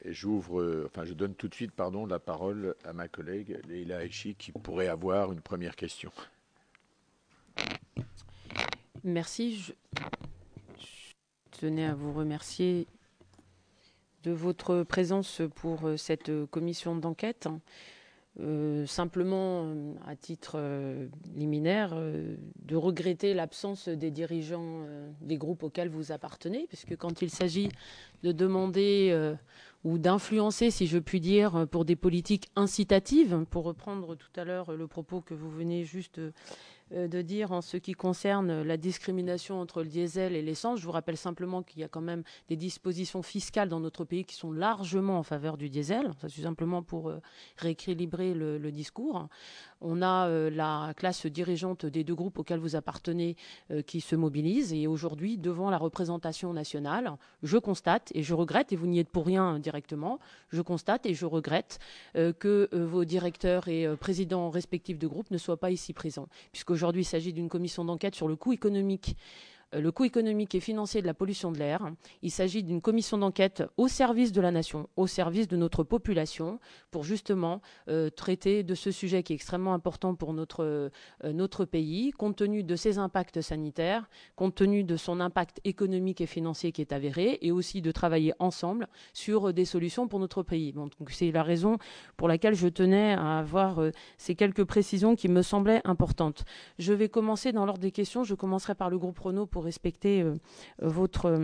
Et je donne tout de suite, pardon, la parole à ma collègue Leïla Aichi qui pourrait avoir une première question. Merci. Je tenais à vous remercier de votre présence pour cette commission d'enquête. Simplement, à titre liminaire, de regretter l'absence des dirigeants des groupes auxquels vous appartenez, puisque quand il s'agit de demander ou d'influencer, si je puis dire, pour des politiques incitatives, pour reprendre tout à l'heure le propos que vous venez juste de dire en ce qui concerne la discrimination entre le diesel et l'essence. Je vous rappelle simplement qu'il y a quand même des dispositions fiscales dans notre pays qui sont largement en faveur du diesel. Ça, c'est simplement pour rééquilibrer le discours. On a la classe dirigeante des deux groupes auxquels vous appartenez qui se mobilise. Et aujourd'hui, devant la représentation nationale, je constate et je regrette, et vous n'y êtes pour rien directement, je constate et je regrette que vos directeurs et présidents respectifs de groupe ne soient pas ici présents. Puisqu'aujourd'hui, il s'agit d'une commission d'enquête sur le coût économique et financier de la pollution de l'air. Il s'agit d'une commission d'enquête au service de la nation, au service de notre population, pour justement traiter de ce sujet qui est extrêmement important pour notre pays, compte tenu de ses impacts sanitaires, compte tenu de son impact économique et financier qui est avéré, et aussi de travailler ensemble sur des solutions pour notre pays. Bon, donc c'est la raison pour laquelle je tenais à avoir ces quelques précisions qui me semblaient importantes. Je vais commencer dans l'ordre des questions. Je commencerai par le groupe Renault pour respecter l'ordre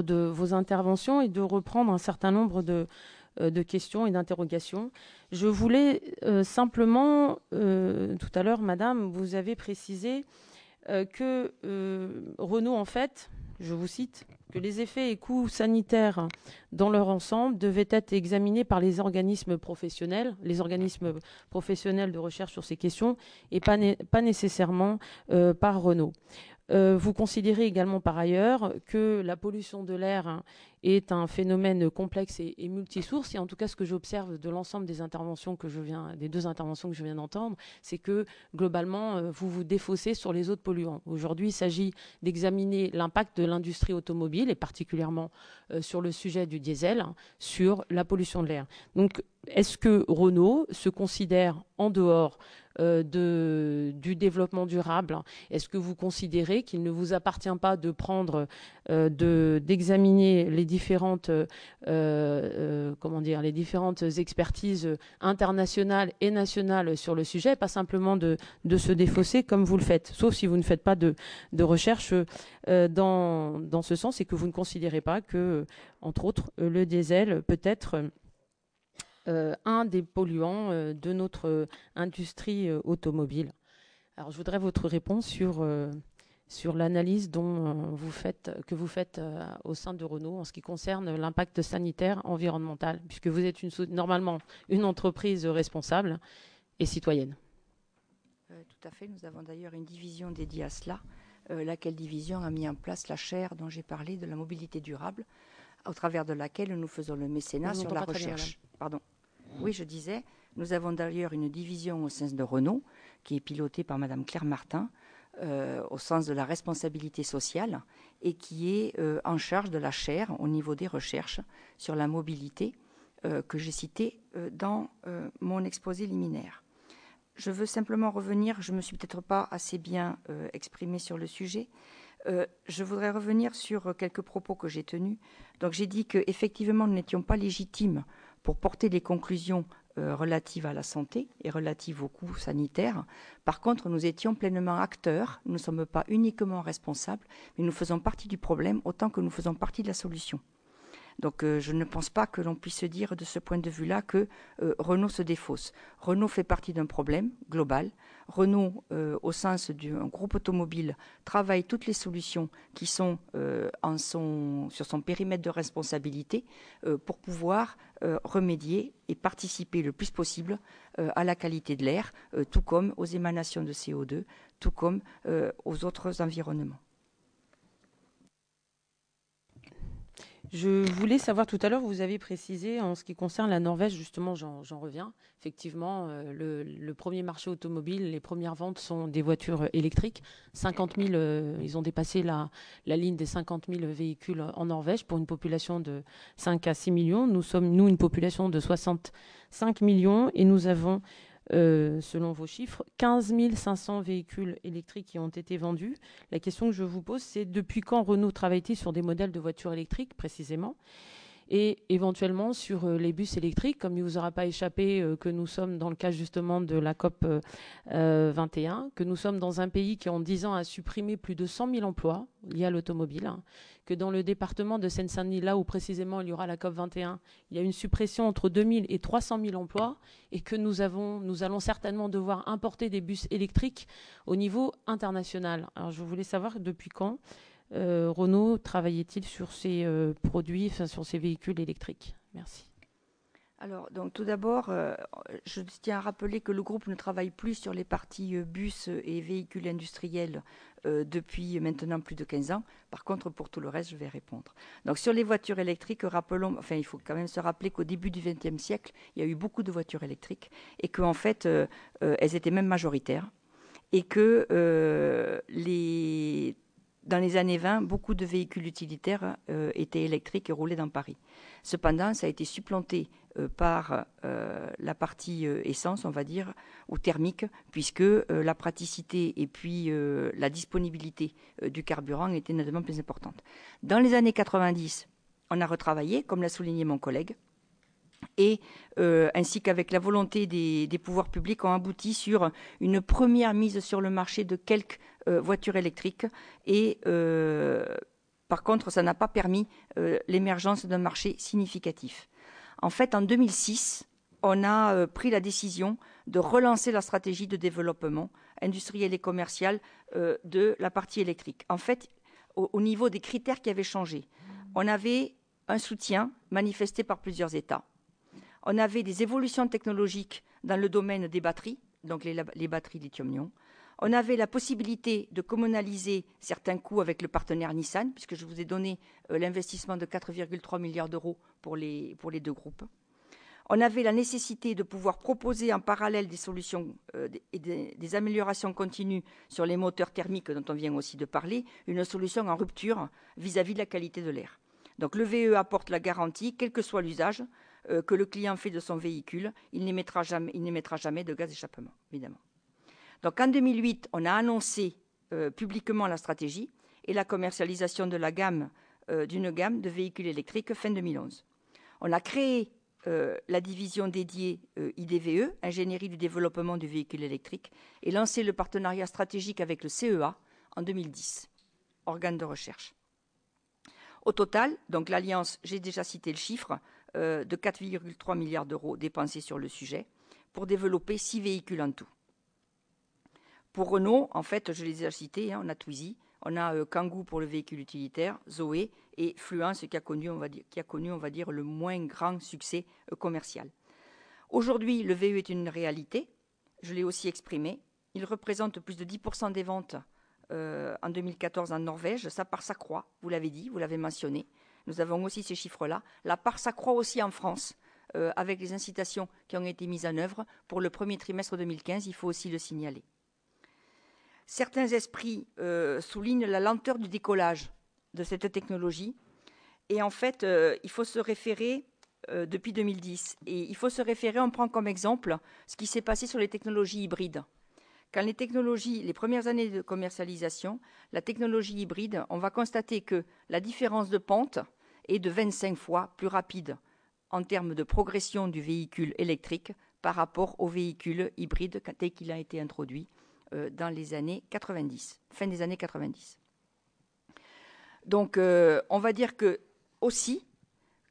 de vos interventions et de reprendre un certain nombre de questions et d'interrogations. Je voulais simplement, tout à l'heure, madame, vous avez précisé que Renault, en fait, je vous cite, que les effets et coûts sanitaires dans leur ensemble devaient être examinés par les organismes professionnels de recherche sur ces questions, et pas nécessairement par Renault. Vous considérez également par ailleurs que la pollution de l'air est un phénomène complexe et multisource. Et en tout cas, ce que j'observe de l'ensemble des des deux interventions que je viens d'entendre, c'est que globalement, vous vous défaussez sur les autres polluants. Aujourd'hui, il s'agit d'examiner l'impact de l'industrie automobile et particulièrement sur le sujet du diesel, sur la pollution de l'air. Donc, est-ce que Renault se considère en dehors du développement durable? Est-ce que vous considérez qu'il ne vous appartient pas de prendre, d'examiner les différentes expertises internationales et nationales sur le sujet, pas simplement de se défausser comme vous le faites, sauf si vous ne faites pas de recherche dans ce sens et que vous ne considérez pas que, entre autres, le diesel peut être un des polluants de notre industrie automobile. Alors, je voudrais votre réponse sur l'analyse que vous faites au sein de Renault en ce qui concerne l'impact sanitaire environnemental, puisque vous êtes normalement une entreprise responsable et citoyenne. Tout à fait. Nous avons d'ailleurs une division dédiée à cela, laquelle division a mis en place la chaire dont j'ai parlé de la mobilité durable, au travers de laquelle nous faisons le mécénat sur la recherche. Pardon. Oui, je disais, nous avons d'ailleurs une division au sein de Renault qui est pilotée par Madame Claire Martin, au sens de la responsabilité sociale et qui est en charge de la chaire au niveau des recherches sur la mobilité que j'ai citée dans mon exposé liminaire. Je veux simplement revenir, je ne me suis peut-être pas assez bien exprimée sur le sujet. Je voudrais revenir sur quelques propos que j'ai tenus. Donc j'ai dit qu'effectivement nous n'étions pas légitimes pour porter des conclusions relatives à la santé et relatives aux coûts sanitaires. Par contre, nous étions pleinement acteurs. Nous ne sommes pas uniquement responsables, mais nous faisons partie du problème autant que nous faisons partie de la solution. Donc je ne pense pas que l'on puisse dire de ce point de vue-là que Renault se défausse. Renault fait partie d'un problème global. Renault, au sens d'un groupe automobile, travaille toutes les solutions qui sont sur son périmètre de responsabilité pour pouvoir remédier et participer le plus possible à la qualité de l'air, tout comme aux émanations de CO2, tout comme aux autres environnements. Je voulais savoir tout à l'heure, vous avez précisé en ce qui concerne la Norvège, justement, j'en reviens. Effectivement, le premier marché automobile, les premières ventes sont des voitures électriques. 50 000, ils ont dépassé la ligne des 50 000 véhicules en Norvège pour une population de 5 à 6 millions. Nous sommes, nous, une population de 65 millions et nous avons, selon vos chiffres, 15 500 véhicules électriques qui ont été vendus. La question que je vous pose, c'est depuis quand Renault travaille-t-il sur des modèles de voitures électriques précisément, et éventuellement sur les bus électriques, comme il ne vous aura pas échappé que nous sommes dans le cas justement de la COP 21, que nous sommes dans un pays qui en 10 ans a supprimé plus de 100 000 emplois liés à l'automobile, hein, que dans le département de Seine-Saint-Denis, là où précisément il y aura la COP 21, il y a une suppression entre 2 000 et 300 000 emplois, et que nous allons certainement devoir importer des bus électriques au niveau international. Alors je voulais savoir depuis quand Renault travaillait-il sur ces produits, enfin, sur ces véhicules électriques? Merci. Alors, donc, tout d'abord, je tiens à rappeler que le groupe ne travaille plus sur les parties bus et véhicules industriels depuis maintenant plus de 15 ans. Par contre, pour tout le reste, je vais répondre. Donc, sur les voitures électriques, il faut quand même se rappeler qu'au début du XXe siècle, il y a eu beaucoup de voitures électriques et qu'en fait, elles étaient même majoritaires et que dans les années 20, beaucoup de véhicules utilitaires étaient électriques et roulaient dans Paris. Cependant, ça a été supplanté par la partie essence, on va dire, ou thermique, puisque la praticité et puis la disponibilité du carburant étaient nettement plus importantes. Dans les années 90, on a retravaillé, comme l'a souligné mon collègue, et ainsi qu'avec la volonté des pouvoirs publics, ont abouti sur une première mise sur le marché de quelques voitures électriques. Et par contre, ça n'a pas permis l'émergence d'un marché significatif. En fait, en 2006, on a pris la décision de relancer la stratégie de développement industriel et commercial de la partie électrique. En fait, au niveau des critères qui avaient changé, on avait un soutien manifesté par plusieurs États. On avait des évolutions technologiques dans le domaine des batteries, donc les batteries lithium-ion. On avait la possibilité de communaliser certains coûts avec le partenaire Nissan, puisque je vous ai donné l'investissement de 4,3 milliards d'euros pour les deux groupes. On avait la nécessité de pouvoir proposer en parallèle des solutions et des améliorations continues sur les moteurs thermiques dont on vient aussi de parler, une solution en rupture vis-à-vis de la qualité de l'air. Donc le VE apporte la garantie, quel que soit l'usage que le client fait de son véhicule, il n'émettra jamais de gaz d'échappement, évidemment. Donc en 2008, on a annoncé publiquement la stratégie et la commercialisation de d'une gamme de véhicules électriques fin 2011. On a créé la division dédiée IDVE, Ingénierie du développement du véhicule électrique, et lancé le partenariat stratégique avec le CEA en 2010, organe de recherche. Au total, donc l'Alliance, j'ai déjà cité le chiffre, de 4,3 milliards d'euros dépensés sur le sujet pour développer 6 véhicules en tout. Pour Renault, en fait, je les ai déjà cités, on a Twizy, on a Kangoo pour le véhicule utilitaire, Zoé et Fluence qui a connu, on va dire, le moins grand succès commercial. Aujourd'hui, le VE est une réalité, je l'ai aussi exprimé. Il représente plus de 10% des ventes en 2014 en Norvège. Sa part s'accroît, vous l'avez dit, vous l'avez mentionné. Nous avons aussi ces chiffres-là. La part s'accroît aussi en France avec les incitations qui ont été mises en œuvre pour le premier trimestre 2015, il faut aussi le signaler. Certains esprits soulignent la lenteur du décollage de cette technologie. Et en fait, il faut se référer depuis 2010. Et il faut se référer, on prend comme exemple ce qui s'est passé sur les technologies hybrides. Quand les premières années de commercialisation, la technologie hybride, on va constater que la différence de pente est de 25 fois plus rapide en termes de progression du véhicule électrique par rapport au véhicule hybride tel qu'il a été introduit dans les années 90, fin des années 90. Donc, on va dire que aussi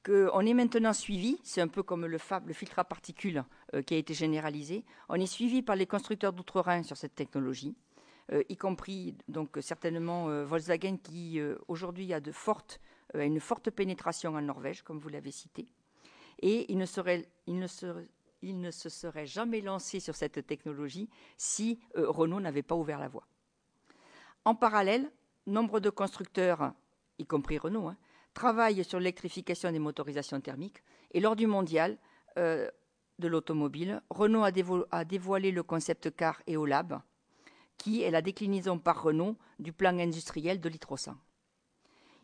qu'on est maintenant suivi, c'est un peu comme le filtre à particules qui a été généralisé, on est suivi par les constructeurs d'outre-Rhin sur cette technologie, y compris donc certainement Volkswagen qui aujourd'hui a une forte pénétration en Norvège, comme vous l'avez cité, et il ne se serait jamais lancé sur cette technologie si Renault n'avait pas ouvert la voie. En parallèle, nombre de constructeurs, y compris Renault, travaille sur l'électrification des motorisations thermiques. Et lors du mondial de l'automobile, Renault a dévoilé le concept car Eolab, qui est la déclinaison par Renault du plan industriel de l'hydrogène.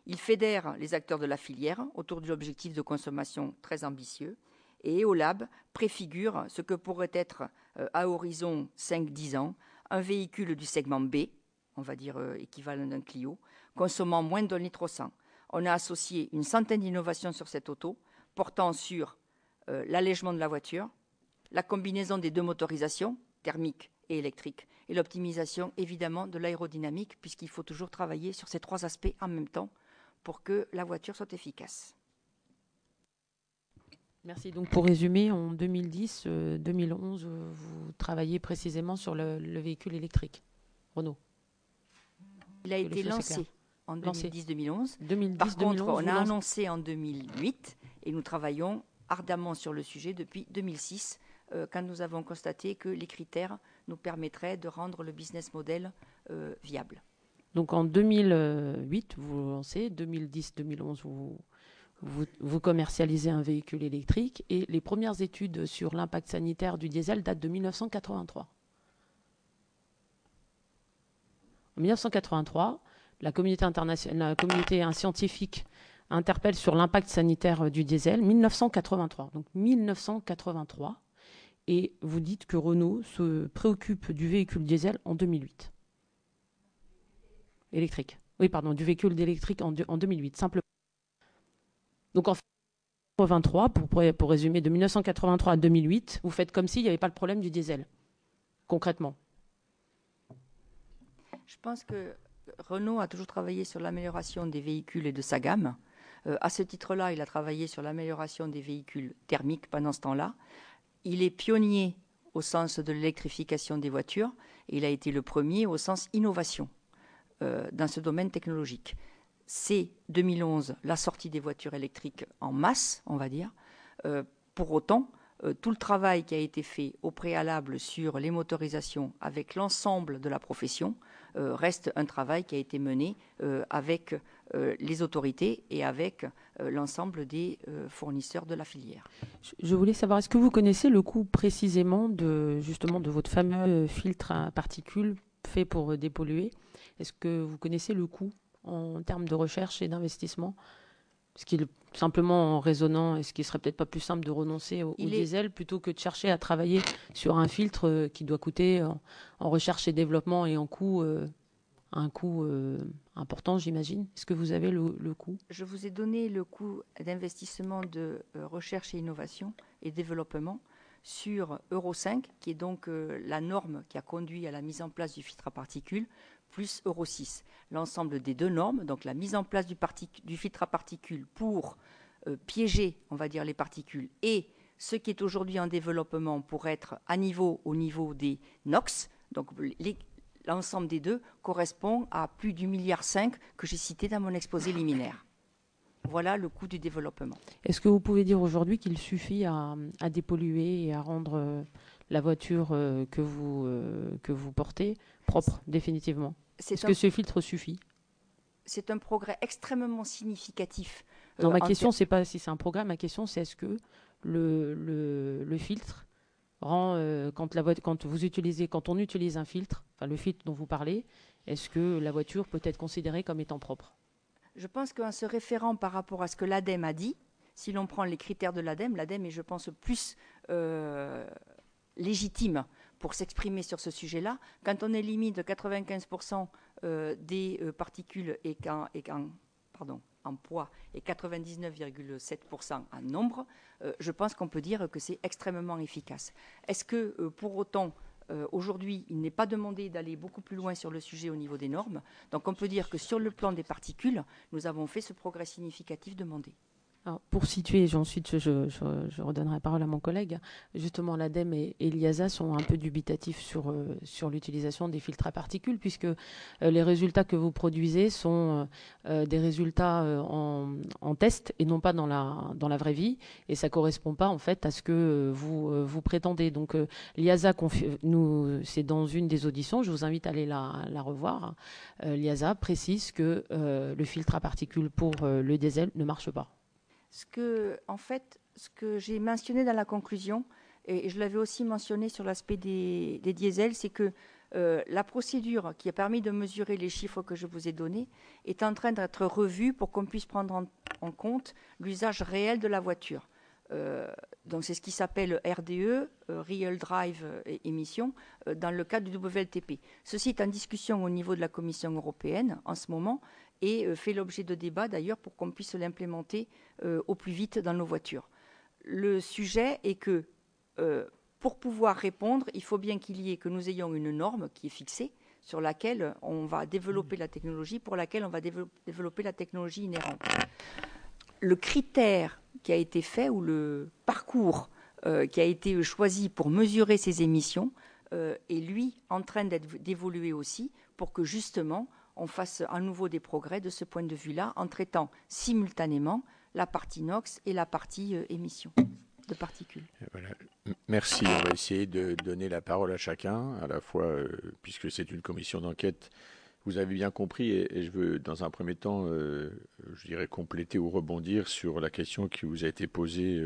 Il fédère les acteurs de la filière autour de l'objectif de consommation très ambitieux. Et Eolab préfigure ce que pourrait être, à horizon 5-10 ans, un véhicule du segment B, on va dire équivalent d'un Clio, consommant moins d'un litre au 100. On a associé une centaine d'innovations sur cette auto, portant sur l'allègement de la voiture, la combinaison des deux motorisations, thermique et électrique, et l'optimisation évidemment de l'aérodynamique, puisqu'il faut toujours travailler sur ces trois aspects en même temps pour que la voiture soit efficace. Merci. Donc pour résumer, en 2010-2011, vous travaillez précisément sur le véhicule électrique, Renault. Il a été lancé en 2010-2011. Par contre, on a annoncé en 2008 et nous travaillons ardemment sur le sujet depuis 2006, quand nous avons constaté que les critères nous permettraient de rendre le business model viable. Donc en 2008, vous lancez, 2010-2011, vous commercialisez un véhicule électrique et les premières études sur l'impact sanitaire du diesel datent de 1983. En 1983, la communauté scientifique interpelle sur l'impact sanitaire du diesel, 1983. Donc 1983, et vous dites que Renault se préoccupe du véhicule diesel en 2008. Électrique. Oui, pardon, du véhicule électrique en 2008, simplement. Donc en fait, 1983, pour résumer, de 1983 à 2008, vous faites comme s'il n'y avait pas le problème du diesel, concrètement. Je pense que Renault a toujours travaillé sur l'amélioration des véhicules et de sa gamme. À ce titre-là, il a travaillé sur l'amélioration des véhicules thermiques pendant ce temps-là. Il est pionnier au sens de l'électrification des voitures et il a été le premier au sens innovation dans ce domaine technologique. C'est 2011 la sortie des voitures électriques en masse, on va dire. Pour autant, tout le travail qui a été fait au préalable sur les motorisations avec l'ensemble de la profession reste un travail qui a été mené avec les autorités et avec l'ensemble des fournisseurs de la filière. Je voulais savoir, est-ce que vous connaissez le coût précisément de votre fameux filtre à particules fait pour dépolluer? Est-ce que vous connaissez le coût en termes de recherche et d'investissement? Parce qu'il est simplement en raisonnant, est-ce qu'il ne serait peut-être pas plus simple de renoncer au diesel plutôt que de chercher à travailler sur un filtre qui doit coûter en recherche et développement et en coût, un coût important, j'imagine? Est-ce que vous avez le coût? Je vous ai donné le coût d'investissement de recherche et innovation et développement sur Euro 5, qui est donc la norme qui a conduit à la mise en place du filtre à particules, plus Euro 6. L'ensemble des deux normes, donc la mise en place du filtre à particules pour piéger, on va dire, les particules, et ce qui est aujourd'hui en développement pour être au niveau des NOx, donc l'ensemble des deux correspond à plus du 1,5 milliard que j'ai cité dans mon exposé liminaire. Voilà le coût du développement. Est-ce que vous pouvez dire aujourd'hui qu'il suffit à dépolluer et à rendre la voiture que vous portez propre, définitivement? Est-ce que ce filtre suffit? C'est un progrès extrêmement significatif. Non, ma question, c'est pas si c'est un progrès. Ma question, c'est est-ce que le filtre rend, quand on utilise un filtre, enfin le filtre dont vous parlez, est-ce que la voiture peut être considérée comme étant propre? Je pense qu'en se référant par rapport à ce que l'ADEME a dit, si l'on prend les critères de l'ADEME est, je pense, plus légitime pour s'exprimer sur ce sujet-là. Quand on élimine de 95% des particules en poids et 99,7% en nombre, je pense qu'on peut dire que c'est extrêmement efficace. Est-ce que pour autant, aujourd'hui, il n'est pas demandé d'aller beaucoup plus loin sur le sujet au niveau des normes? Donc on peut dire que sur le plan des particules, nous avons fait ce progrès significatif demandé. Alors, pour situer, ensuite je redonnerai la parole à mon collègue. Justement, l'ADEME et l'IASA sont un peu dubitatifs sur l'utilisation des filtres à particules, puisque les résultats que vous produisez sont des résultats en test et non pas dans la vraie vie, et ça correspond pas en fait à ce que vous prétendez. Donc l'IASA, c'est dans une des auditions, je vous invite à aller la revoir. L'IASA précise que le filtre à particules pour le diesel ne marche pas. Ce que j'ai mentionné dans la conclusion, et je l'avais aussi mentionné sur l'aspect des diesels, c'est que la procédure qui a permis de mesurer les chiffres que je vous ai donnés est en train d'être revue pour qu'on puisse prendre en compte l'usage réel de la voiture. Donc c'est ce qui s'appelle RDE, Real Drive Emission, dans le cadre du WLTP. Ceci est en discussion au niveau de la Commission européenne en ce moment, et fait l'objet de débats d'ailleurs pour qu'on puisse l'implémenter au plus vite dans nos voitures. Le sujet est que pour pouvoir répondre, il faut bien que nous ayons une norme qui est fixée sur laquelle on va développer la technologie, pour laquelle on va développer la technologie inhérente. Le critère qui a été fait ou le parcours qui a été choisi pour mesurer ces émissions est lui en train d'évoluer aussi pour que justement on fasse à nouveau des progrès de ce point de vue-là, en traitant simultanément la partie NOx et la partie émissions de particules. Voilà. Merci. On va essayer de donner la parole à chacun, à la fois, puisque c'est une commission d'enquête. Vous avez bien compris, et je veux, dans un premier temps, je dirais compléter ou rebondir sur la question qui vous a été posée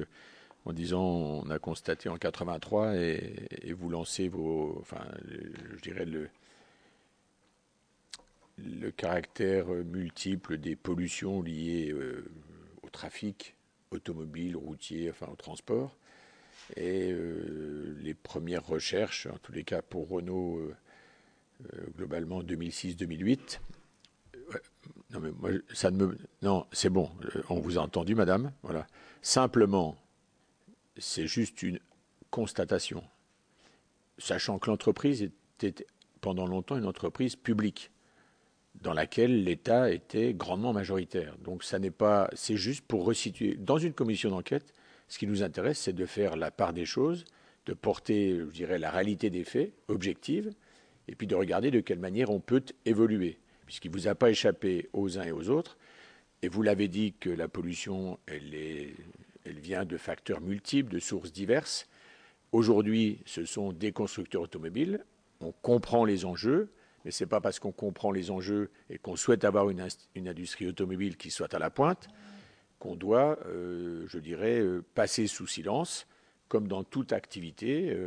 en disant on a constaté en 83 et vous lancez je dirais le caractère multiple des pollutions liées au trafic automobile, routier, au transport. Et les premières recherches, en tous les cas pour Renault, globalement 2006-2008. Non, mais moi, non, c'est bon, on vous a entendu, madame. Voilà. Simplement, c'est juste une constatation. Sachant que l'entreprise était pendant longtemps une entreprise publique, dans laquelle l'État était grandement majoritaire. Donc ça n'est pas, c'est juste pour resituer. Dans une commission d'enquête, ce qui nous intéresse, c'est de faire la part des choses, de porter, je dirais, la réalité des faits, objective, et puis de regarder de quelle manière on peut évoluer. Puisqu'il ne vous a pas échappé aux uns et aux autres, et vous l'avez dit que la pollution, elle vient de facteurs multiples, de sources diverses. Aujourd'hui, ce sont des constructeurs automobiles, on comprend les enjeux, mais ce n'est pas parce qu'on comprend les enjeux et qu'on souhaite avoir une industrie automobile qui soit à la pointe qu'on doit, je dirais, passer sous silence, comme dans toute activité,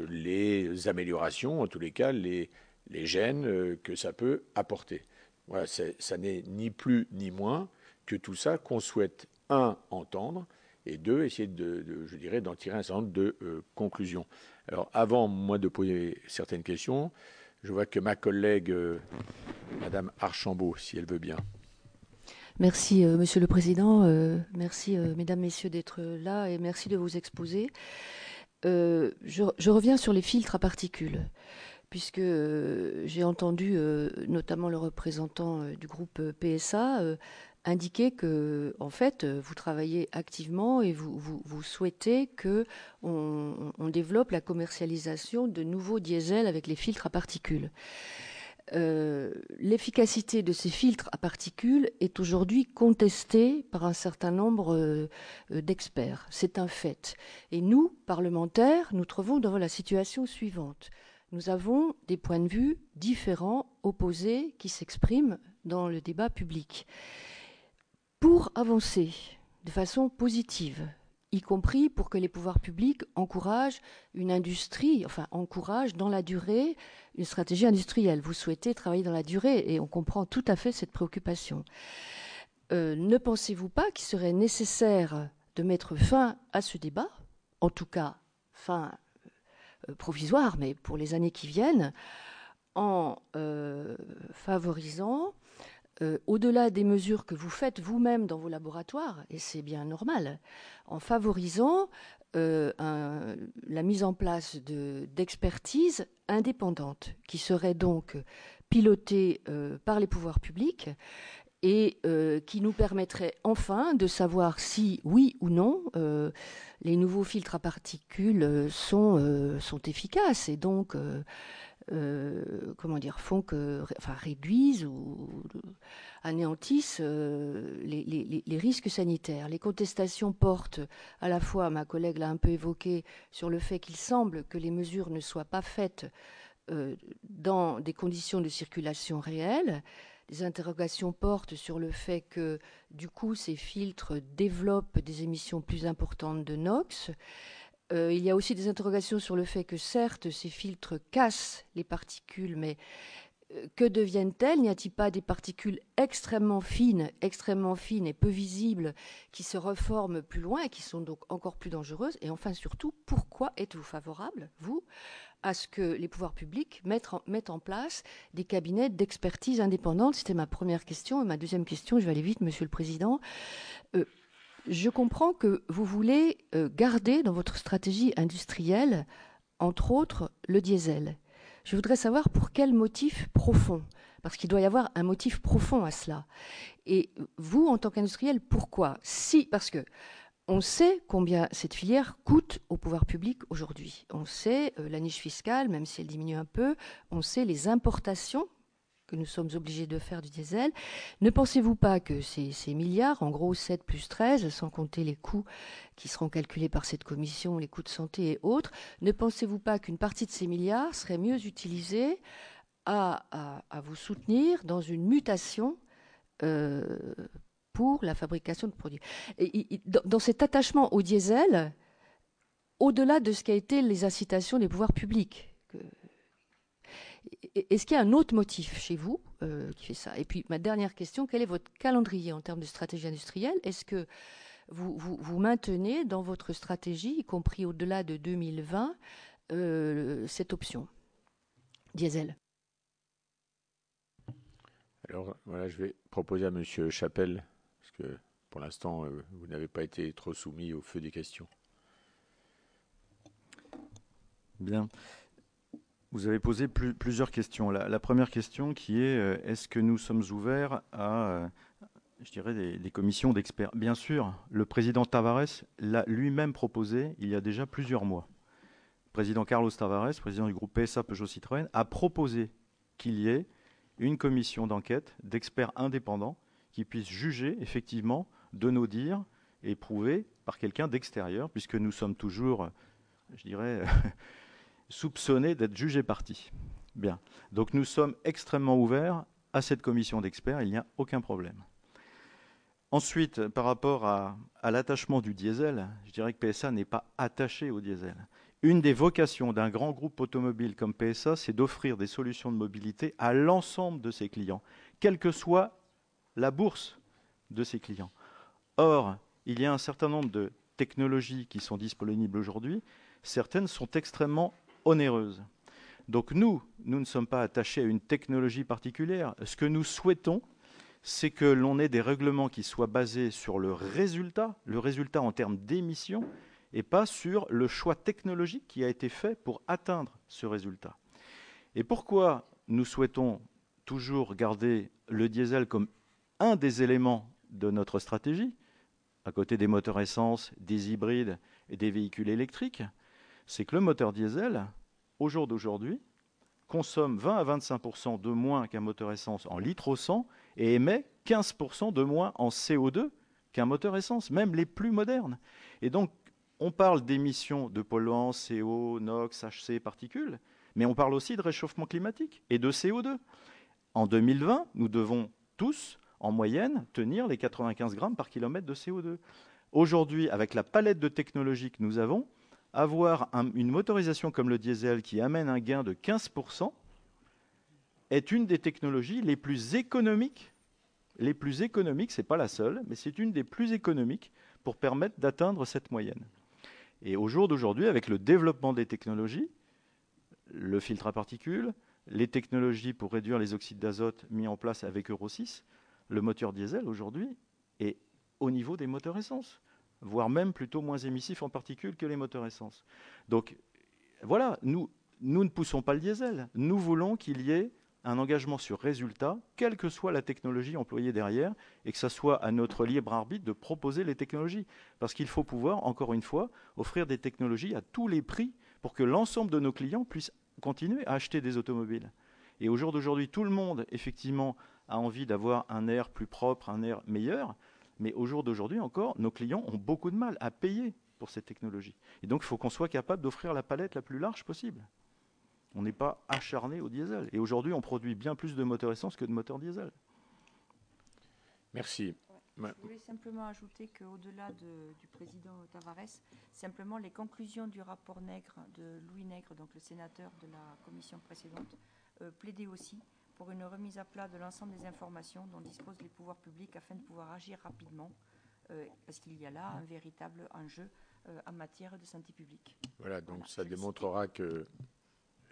les améliorations, en tous les cas, les gènes que ça peut apporter. Voilà, ça n'est ni plus ni moins que tout ça qu'on souhaite, un, entendre, et deux, essayer je dirais, d'en tirer un certain nombre de conclusions. Alors, avant, moi, de poser certaines questions, je vois que ma collègue, Madame Archambault, si elle veut bien. Merci, Monsieur le Président. Merci, Mesdames, Messieurs, d'être là et merci de vous exposer. Je reviens sur les filtres à particules, puisque j'ai entendu notamment le représentant du groupe PSA indiquer que, en fait, vous travaillez activement et vous souhaitez qu'on développe la commercialisation de nouveaux diesels avec les filtres à particules. L'efficacité de ces filtres à particules est aujourd'hui contestée par un certain nombre d'experts. C'est un fait. Et nous, parlementaires, nous trouvons devant la situation suivante. Nous avons des points de vue différents, opposés, qui s'expriment dans le débat public. Pour avancer de façon positive, y compris pour que les pouvoirs publics encouragent une industrie, encouragent dans la durée une stratégie industrielle. Vous souhaitez travailler dans la durée et on comprend tout à fait cette préoccupation. Ne pensez-vous pas qu'il serait nécessaire de mettre fin à ce débat, en tout cas fin provisoire, mais pour les années qui viennent, en favorisant au-delà des mesures que vous faites vous-même dans vos laboratoires, et c'est bien normal, en favorisant la mise en place d'expertises indépendantes qui seraient donc pilotées par les pouvoirs publics et qui nous permettrait enfin de savoir si, oui ou non, les nouveaux filtres à particules sont efficaces et donc réduisent ou anéantissent les risques sanitaires. Les contestations portent à la fois, ma collègue l'a un peu évoqué, sur le fait qu'il semble que les mesures ne soient pas faites dans des conditions de circulation réelles. Les interrogations portent sur le fait que, du coup, ces filtres développent des émissions plus importantes de NOx. Il y a aussi des interrogations sur le fait que, certes, ces filtres cassent les particules, mais que deviennent-elles? N'y a-t-il pas des particules extrêmement fines et peu visibles qui se reforment plus loin et qui sont donc encore plus dangereuses? Et enfin, surtout, pourquoi êtes-vous favorable, vous, à ce que les pouvoirs publics mettent en place des cabinets d'expertise indépendante? C'était ma première question. Et ma deuxième question, je vais aller vite, Monsieur le Président. Je comprends que vous voulez garder dans votre stratégie industrielle, entre autres, le diesel. Je voudrais savoir pour quel motif profond, parce qu'il doit y avoir un motif profond à cela. Et vous, en tant qu'industriel, pourquoi? Parce que on sait combien cette filière coûte au pouvoir public aujourd'hui. On sait la niche fiscale, même si elle diminue un peu. On sait les importations que nous sommes obligés de faire du diesel. Ne pensez-vous pas que ces milliards, en gros 7 plus 13, sans compter les coûts qui seront calculés par cette commission, les coûts de santé et autres, ne pensez-vous pas qu'une partie de ces milliards serait mieux utilisée à vous soutenir dans une mutation pour la fabrication de produits? Et dans cet attachement au diesel, au-delà de ce qu'a été les incitations des pouvoirs publics, est-ce qu'il y a un autre motif chez vous qui fait ça? Et puis ma dernière question, quel est votre calendrier en termes de stratégie industrielle? Est-ce que vous maintenez dans votre stratégie, y compris au-delà de 2020, cette option diesel? Alors voilà, je vais proposer à Monsieur Chapelle, parce que pour l'instant, vous n'avez pas été trop soumis au feu des questions. Bien. Vous avez posé plusieurs questions. La première question qui est est-ce que nous sommes ouverts à, je dirais, des commissions d'experts? Bien sûr, le président Tavares l'a lui-même proposé il y a déjà plusieurs mois. Le président Carlos Tavares, président du groupe PSA Peugeot Citroën, a proposé qu'il y ait une commission d'enquête d'experts indépendants qui puissent juger effectivement de nos dires et prouver par quelqu'un d'extérieur, puisque nous sommes toujours, je dirais, soupçonnés d'être jugés partis. Bien. Donc nous sommes extrêmement ouverts à cette commission d'experts, il n'y a aucun problème. Ensuite, par rapport à l'attachement du diesel, je dirais que PSA n'est pas attaché au diesel. Une des vocations d'un grand groupe automobile comme PSA, c'est d'offrir des solutions de mobilité à l'ensemble de ses clients, quelle que soit la bourse de ses clients. Or, il y a un certain nombre de technologies qui sont disponibles aujourd'hui. Certaines sont extrêmement onéreuses. Donc nous ne sommes pas attachés à une technologie particulière. Ce que nous souhaitons, c'est que l'on ait des règlements qui soient basés sur le résultat en termes d'émissions, et pas sur le choix technologique qui a été fait pour atteindre ce résultat. Et pourquoi nous souhaitons toujours garder le diesel comme un des éléments de notre stratégie, à côté des moteurs essence, des hybrides et des véhicules électriques? C'est que le moteur diesel, au jour d'aujourd'hui, consomme 20 à 25% de moins qu'un moteur essence en litres au 100 et émet 15% de moins en CO2 qu'un moteur essence, même les plus modernes. Et donc, on parle d'émissions de polluants, CO, NOx, HC, particules, mais on parle aussi de réchauffement climatique et de CO2. En 2020, nous devons tous, en moyenne, tenir les 95 grammes par kilomètre de CO2. Aujourd'hui, avec la palette de technologies que nous avons, avoir une motorisation comme le diesel qui amène un gain de 15% est une des technologies les plus économiques. Les plus économiques, ce n'est pas la seule, mais c'est une des plus économiques pour permettre d'atteindre cette moyenne. Et au jour d'aujourd'hui, avec le développement des technologies, le filtre à particules, les technologies pour réduire les oxydes d'azote mis en place avec Euro 6, le moteur diesel aujourd'hui est au niveau des moteurs essence, voire même plutôt moins émissif en particules que les moteurs essence. Donc voilà, nous ne poussons pas le diesel. Nous voulons qu'il y ait un engagement sur résultat, quelle que soit la technologie employée derrière, et que ça soit à notre libre arbitre de proposer les technologies. Parce qu'il faut pouvoir, encore une fois, offrir des technologies à tous les prix pour que l'ensemble de nos clients puissent continuer à acheter des automobiles. Et au jour d'aujourd'hui, tout le monde, effectivement, a envie d'avoir un air plus propre, un air meilleur, mais au jour d'aujourd'hui encore, nos clients ont beaucoup de mal à payer pour ces technologies. Et donc, il faut qu'on soit capable d'offrir la palette la plus large possible. On n'est pas acharné au diesel. Et aujourd'hui, on produit bien plus de moteurs essence que de moteurs diesel. Merci. Je voulais simplement ajouter qu'au-delà du président Tavares, simplement les conclusions du rapport Nègre de Louis Nègre, donc le sénateur de la commission précédente, plaidaient aussi pour une remise à plat de l'ensemble des informations dont disposent les pouvoirs publics afin de pouvoir agir rapidement, parce qu'il y a là un véritable enjeu en matière de santé publique. Voilà, donc voilà, ça démontrera que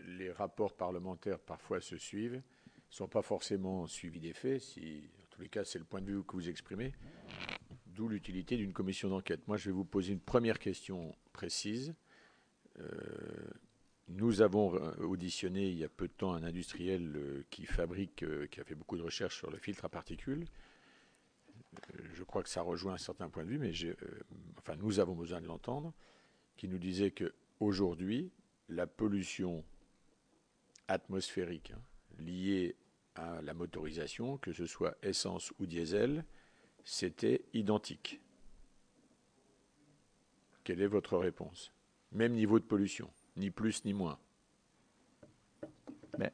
les rapports parlementaires parfois se suivent, ne sont pas forcément suivis des faits, si en tous les cas c'est le point de vue que vous exprimez, d'où l'utilité d'une commission d'enquête. Moi je vais vous poser une première question précise. Nous avons auditionné il y a peu de temps un industriel qui a fait beaucoup de recherches sur le filtre à particules. Je crois que ça rejoint un certain point de vue, mais nous avons besoin de l'entendre, qui nous disait qu'aujourd'hui, la pollution atmosphérique liée à la motorisation, que ce soit essence ou diesel, c'était identique. Quelle est votre réponse? Même niveau de pollution, ni plus ni moins. Mais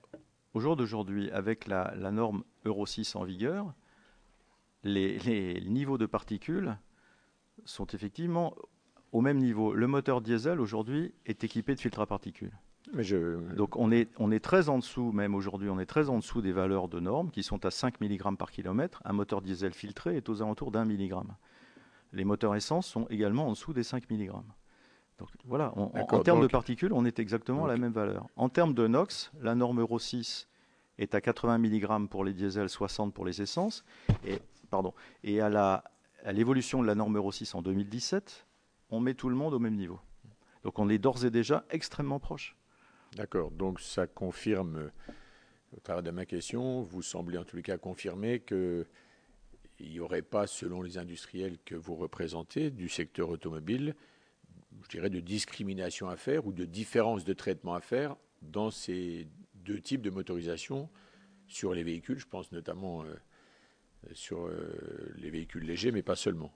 au jour d'aujourd'hui, avec la norme Euro 6 en vigueur, les niveaux de particules sont effectivement au même niveau. Le moteur diesel aujourd'hui est équipé de filtres à particules. Donc on est très en dessous, même aujourd'hui, on est très en dessous des valeurs de normes qui sont à 5 mg par kilomètre. Un moteur diesel filtré est aux alentours d'1 mg. Les moteurs essence sont également en dessous des 5 mg. Donc voilà, en termes de particules, on est exactement à la même valeur. En termes de NOx, la norme Euro 6 est à 80 mg pour les diesels, 60 pour les essences. Et à l'évolution de la norme Euro 6 en 2017, on met tout le monde au même niveau. Donc on est d'ores et déjà extrêmement proche. D'accord, donc ça confirme, au travers de ma question, vous semblez en tous les cas confirmer qu'il n'y aurait pas, selon les industriels que vous représentez, du secteur automobile, je dirais de discrimination à faire ou de différence de traitement à faire dans ces deux types de motorisation sur les véhicules, je pense notamment sur les véhicules légers, mais pas seulement.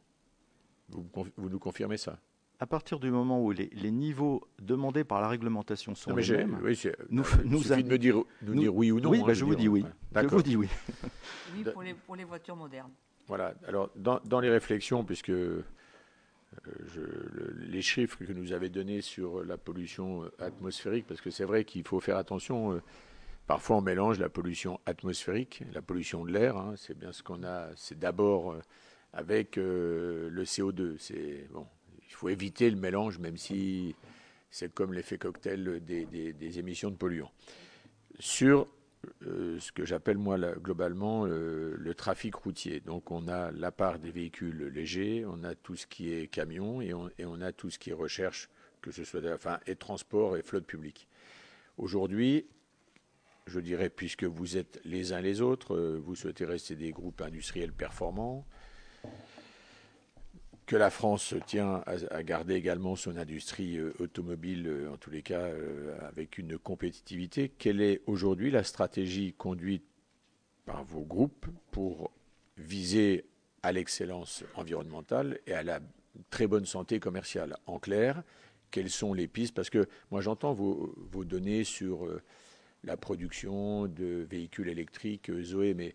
Vous nous confirmez ça? À partir du moment où les niveaux demandés par la réglementation sont les mêmes, oui, il suffit de me dire oui ou non. Oui, je vous dis oui. Je vous dis oui. Oui, pour les voitures modernes. Voilà. Alors, dans les réflexions, puisque les chiffres que nous avez donnés sur la pollution atmosphérique, parce que c'est vrai qu'il faut faire attention. Parfois, on mélange la pollution atmosphérique, la pollution de l'air. Hein, c'est bien ce qu'on a. C'est d'abord avec le CO2. Il faut éviter le mélange, même si c'est comme l'effet cocktail des émissions de polluants. Sur ce que j'appelle, moi, globalement, le trafic routier. Donc, on a la part des véhicules légers, on a tout ce qui est camion et on a tout ce qui est recherche, que ce soit et transport et flotte publique. Aujourd'hui, je dirais, puisque vous êtes les uns les autres, vous souhaitez rester des groupes industriels performants, que la France tient à garder également son industrie automobile, en tous les cas avec une compétitivité. Quelle est aujourd'hui la stratégie conduite par vos groupes pour viser à l'excellence environnementale et à la très bonne santé commerciale? En clair, quelles sont les pistes? Parce que moi j'entends vos données sur la production de véhicules électriques, Zoé, mais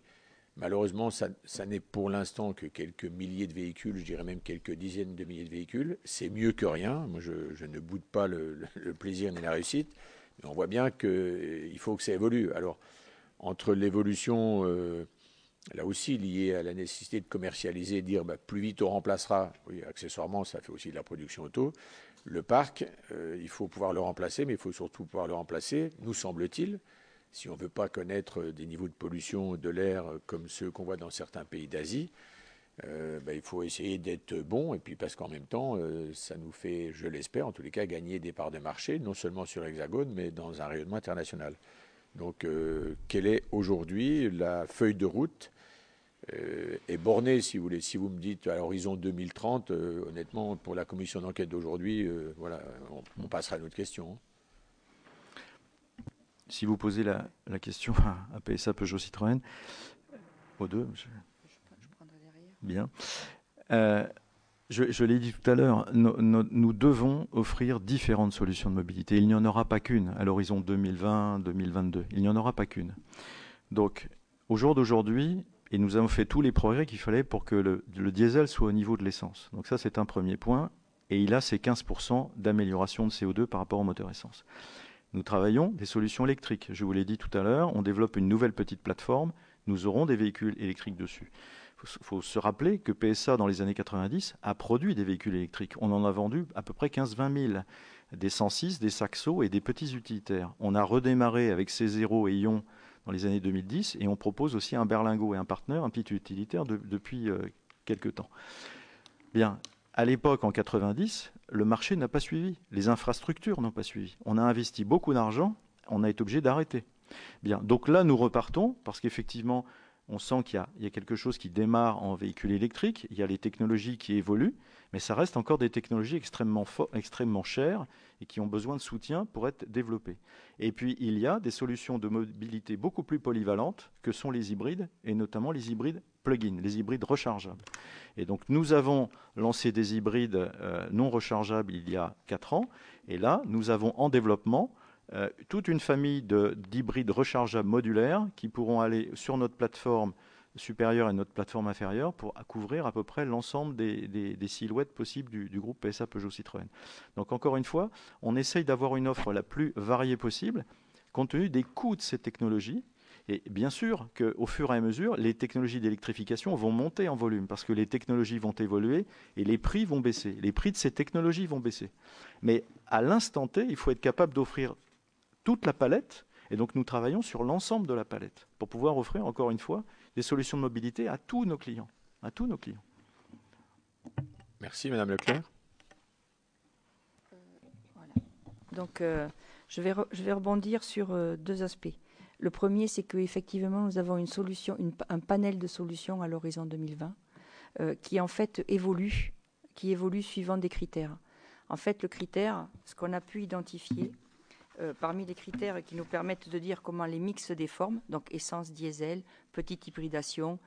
malheureusement, ça n'est pour l'instant que quelques milliers de véhicules, je dirais même quelques dizaines de milliers de véhicules. C'est mieux que rien. Moi, je ne boude pas le plaisir ni la réussite, mais on voit bien qu'il faut que ça évolue. Alors, entre l'évolution, là aussi liée à la nécessité de commercialiser, de dire plus vite on remplacera, oui, accessoirement, ça fait aussi de la production auto. Le parc, il faut pouvoir le remplacer, mais il faut surtout pouvoir le remplacer, nous semble-t-il, si on ne veut pas connaître des niveaux de pollution de l'air comme ceux qu'on voit dans certains pays d'Asie, il faut essayer d'être bon, et puis parce qu'en même temps, ça nous fait, je l'espère, en tous les cas, gagner des parts de marché, non seulement sur l'Hexagone, mais dans un rayonnement international. Donc, quelle est aujourd'hui la feuille de route est bornée, si vous voulez. Si vous me dites à l'horizon 2030, honnêtement, pour la commission d'enquête d'aujourd'hui, voilà, on passera à une autre question. Si vous posez la question à PSA Peugeot Citroën, aux deux, je prendrai derrière. Bien. Je l'ai dit tout à l'heure, nous devons offrir différentes solutions de mobilité. Il n'y en aura pas qu'une à l'horizon 2020-2022. Il n'y en aura pas qu'une. Donc, au jour d'aujourd'hui, et nous avons fait tous les progrès qu'il fallait pour que le diesel soit au niveau de l'essence. Donc ça, c'est un premier point. Et il a ces 15% d'amélioration de CO2 par rapport au moteur essence. Nous travaillons des solutions électriques. Je vous l'ai dit tout à l'heure, on développe une nouvelle petite plateforme. Nous aurons des véhicules électriques dessus. Il faut se rappeler que PSA, dans les années 90, a produit des véhicules électriques. On en a vendu à peu près 15-20 000. Des 106, des Saxo et des petits utilitaires. On a redémarré avec C0 et Ion dans les années 2010 et on propose aussi un berlingot et un partenaire, un petit utilitaire depuis quelques temps. Bien, à l'époque, en 90, le marché n'a pas suivi. Les infrastructures n'ont pas suivi. On a investi beaucoup d'argent, on a été obligé d'arrêter. Bien, donc là, nous repartons parce qu'effectivement, on sent qu'il y a quelque chose qui démarre en véhicule électrique, il y a les technologies qui évoluent, mais ça reste encore des technologies extrêmement chères et qui ont besoin de soutien pour être développées. Et puis, il y a des solutions de mobilité beaucoup plus polyvalentes que sont les hybrides, et notamment les hybrides plug-in, les hybrides rechargeables. Et donc, nous avons lancé des hybrides non rechargeables il y a 4 ans, et là, nous avons en développement toute une famille d'hybrides rechargeables modulaires qui pourront aller sur notre plateforme supérieure et notre plateforme inférieure pour couvrir à peu près l'ensemble des silhouettes possibles du groupe PSA Peugeot Citroën. Donc encore une fois, on essaye d'avoir une offre la plus variée possible compte tenu des coûts de ces technologies. Et bien sûr qu'au fur et à mesure, les technologies d'électrification vont monter en volume parce que les technologies vont évoluer et les prix vont baisser. Les prix de ces technologies vont baisser. Mais à l'instant T, il faut être capable d'offrir toute la palette, et donc nous travaillons sur l'ensemble de la palette pour pouvoir offrir, encore une fois, des solutions de mobilité à tous nos clients. À tous nos clients. Merci, Madame Leclerc. Voilà. Donc, je vais rebondir sur 2 aspects. Le premier, c'est qu'effectivement, nous avons une solution, un panel de solutions à l'horizon 2020 qui, en fait, évolue suivant des critères. En fait, le critère, ce qu'on a pu identifier, parmi les critères qui nous permettent de dire comment les mix se déforment, donc essence, diesel, petite hybridation,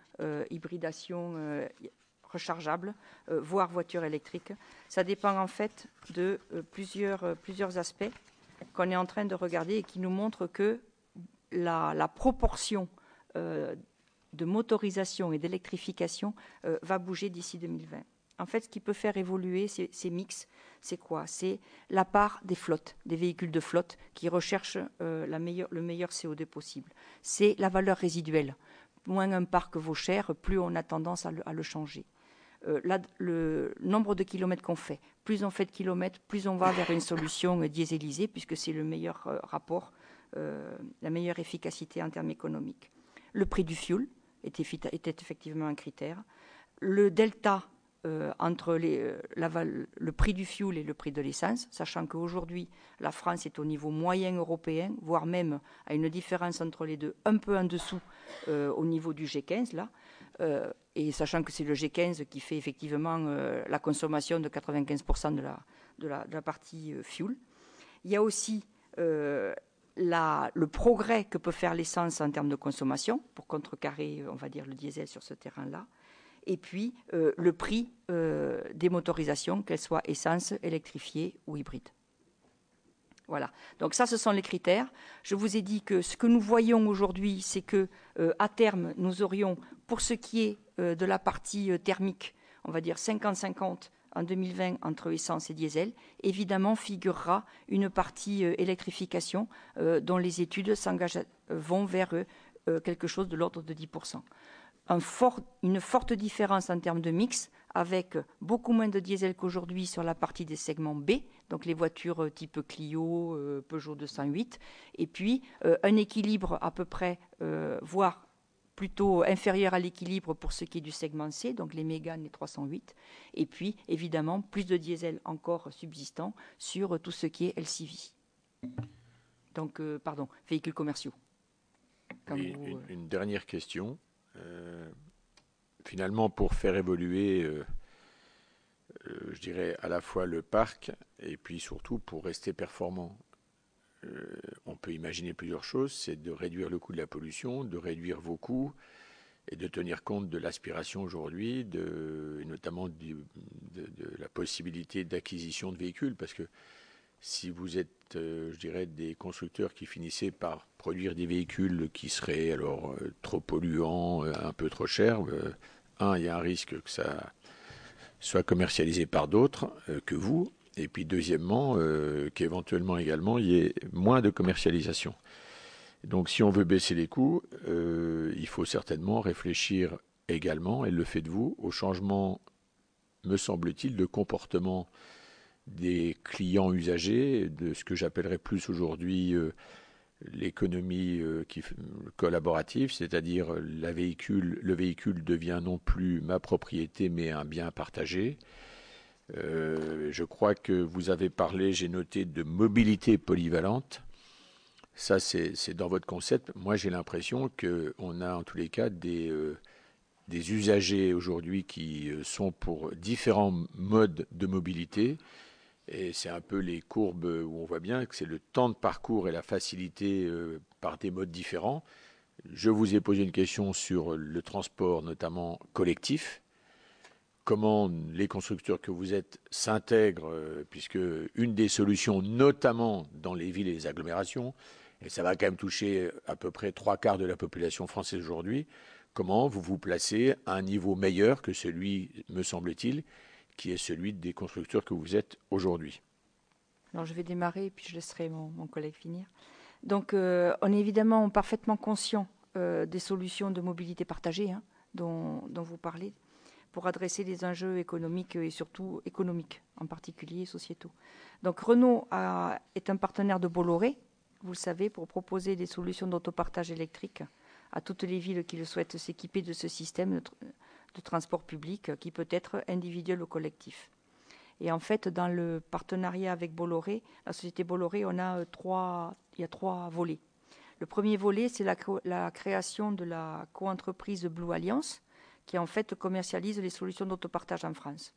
rechargeable, voire voiture électrique. Ça dépend en fait de plusieurs aspects qu'on est en train de regarder et qui nous montrent que la proportion de motorisation et d'électrification va bouger d'ici 2020. En fait, ce qui peut faire évoluer ces mix, c'est quoi? C'est la part des flottes, des véhicules de flotte qui recherchent le meilleur CO2 possible. C'est la valeur résiduelle. Moins un parc vaut cher, plus on a tendance à le changer. Le nombre de kilomètres qu'on fait. Plus on fait de kilomètres, plus on va vers une solution dieselisée, puisque c'est le meilleur rapport, la meilleure efficacité en termes économiques. Le prix du fuel était effectivement un critère. Le delta entre le prix du fuel et le prix de l'essence, sachant qu'aujourd'hui, la France est au niveau moyen européen, voire même à une différence entre les deux, un peu en dessous au niveau du G15, là, et sachant que c'est le G15 qui fait effectivement la consommation de 95% de la partie fuel. Il y a aussi le progrès que peut faire l'essence en termes de consommation, pour contrecarrer, on va dire, le diesel sur ce terrain-là. Et puis le prix des motorisations, qu'elles soient essence, électrifiées ou hybrides. Voilà. Donc ça, ce sont les critères. Je vous ai dit que ce que nous voyons aujourd'hui, c'est que à terme, nous aurions, pour ce qui est de la partie thermique, on va dire 50-50 en 2020 entre essence et diesel. Évidemment, figurera une partie électrification dont les études vont vers quelque chose de l'ordre de 10%. Une forte différence en termes de mix, avec beaucoup moins de diesel qu'aujourd'hui sur la partie des segments B, donc les voitures type Clio, Peugeot 208, et puis un équilibre à peu près, voire plutôt inférieur à l'équilibre pour ce qui est du segment C, donc les Mégane, les 308, et puis évidemment plus de diesel encore subsistant sur tout ce qui est LCV, donc véhicules commerciaux. Et une dernière question. Finalement, pour faire évoluer, je dirais, à la fois le parc et puis surtout pour rester performant, on peut imaginer plusieurs choses. C'est de réduire le coût de la pollution, de réduire vos coûts et de tenir compte de l'aspiration aujourd'hui, et notamment de la possibilité d'acquisition de véhicules. Parce que si vous êtes, je dirais, des constructeurs qui finissaient par produire des véhicules qui seraient alors trop polluants, un peu trop chers, il y a un risque que ça soit commercialisé par d'autres que vous. Et puis deuxièmement, qu'éventuellement également, il y ait moins de commercialisation. Donc si on veut baisser les coûts, il faut certainement réfléchir également, et le faites-vous, au changement, me semble-t-il, de comportement des clients usagers, de ce que j'appellerais plus aujourd'hui l'économie collaborative, c'est-à-dire le véhicule devient non plus ma propriété mais un bien partagé. Je crois que vous avez parlé, j'ai noté, de mobilité polyvalente. Ça, c'est dans votre concept. Moi, j'ai l'impression qu'on a en tous les cas des usagers aujourd'hui qui sont pour différents modes de mobilité. Et c'est un peu les courbes où on voit bien que c'est le temps de parcours et la facilité par des modes différents. Je vous ai posé une question sur le transport, notamment collectif. Comment les constructeurs que vous êtes s'intègrent, puisque une des solutions, notamment dans les villes et les agglomérations, et ça va quand même toucher à peu près 3/4 de la population française aujourd'hui, comment vous vous placez à un niveau meilleur que celui, me semble-t-il, qui est celui des constructeurs que vous êtes aujourd'hui? Alors je vais démarrer et puis je laisserai mon collègue finir. Donc on est évidemment parfaitement conscient des solutions de mobilité partagée dont vous parlez, pour adresser les enjeux économiques et surtout économiques, en particulier sociétaux. Donc Renault est un partenaire de Bolloré, vous le savez, pour proposer des solutions d'autopartage électrique à toutes les villes qui le souhaitent s'équiper de ce système de transport public qui peut être individuel ou collectif. Et en fait, dans le partenariat avec Bolloré, la société Bolloré, il y a trois volets. Le premier volet, c'est la création de la co-entreprise Blue Alliance, qui en fait commercialise les solutions d'autopartage en France,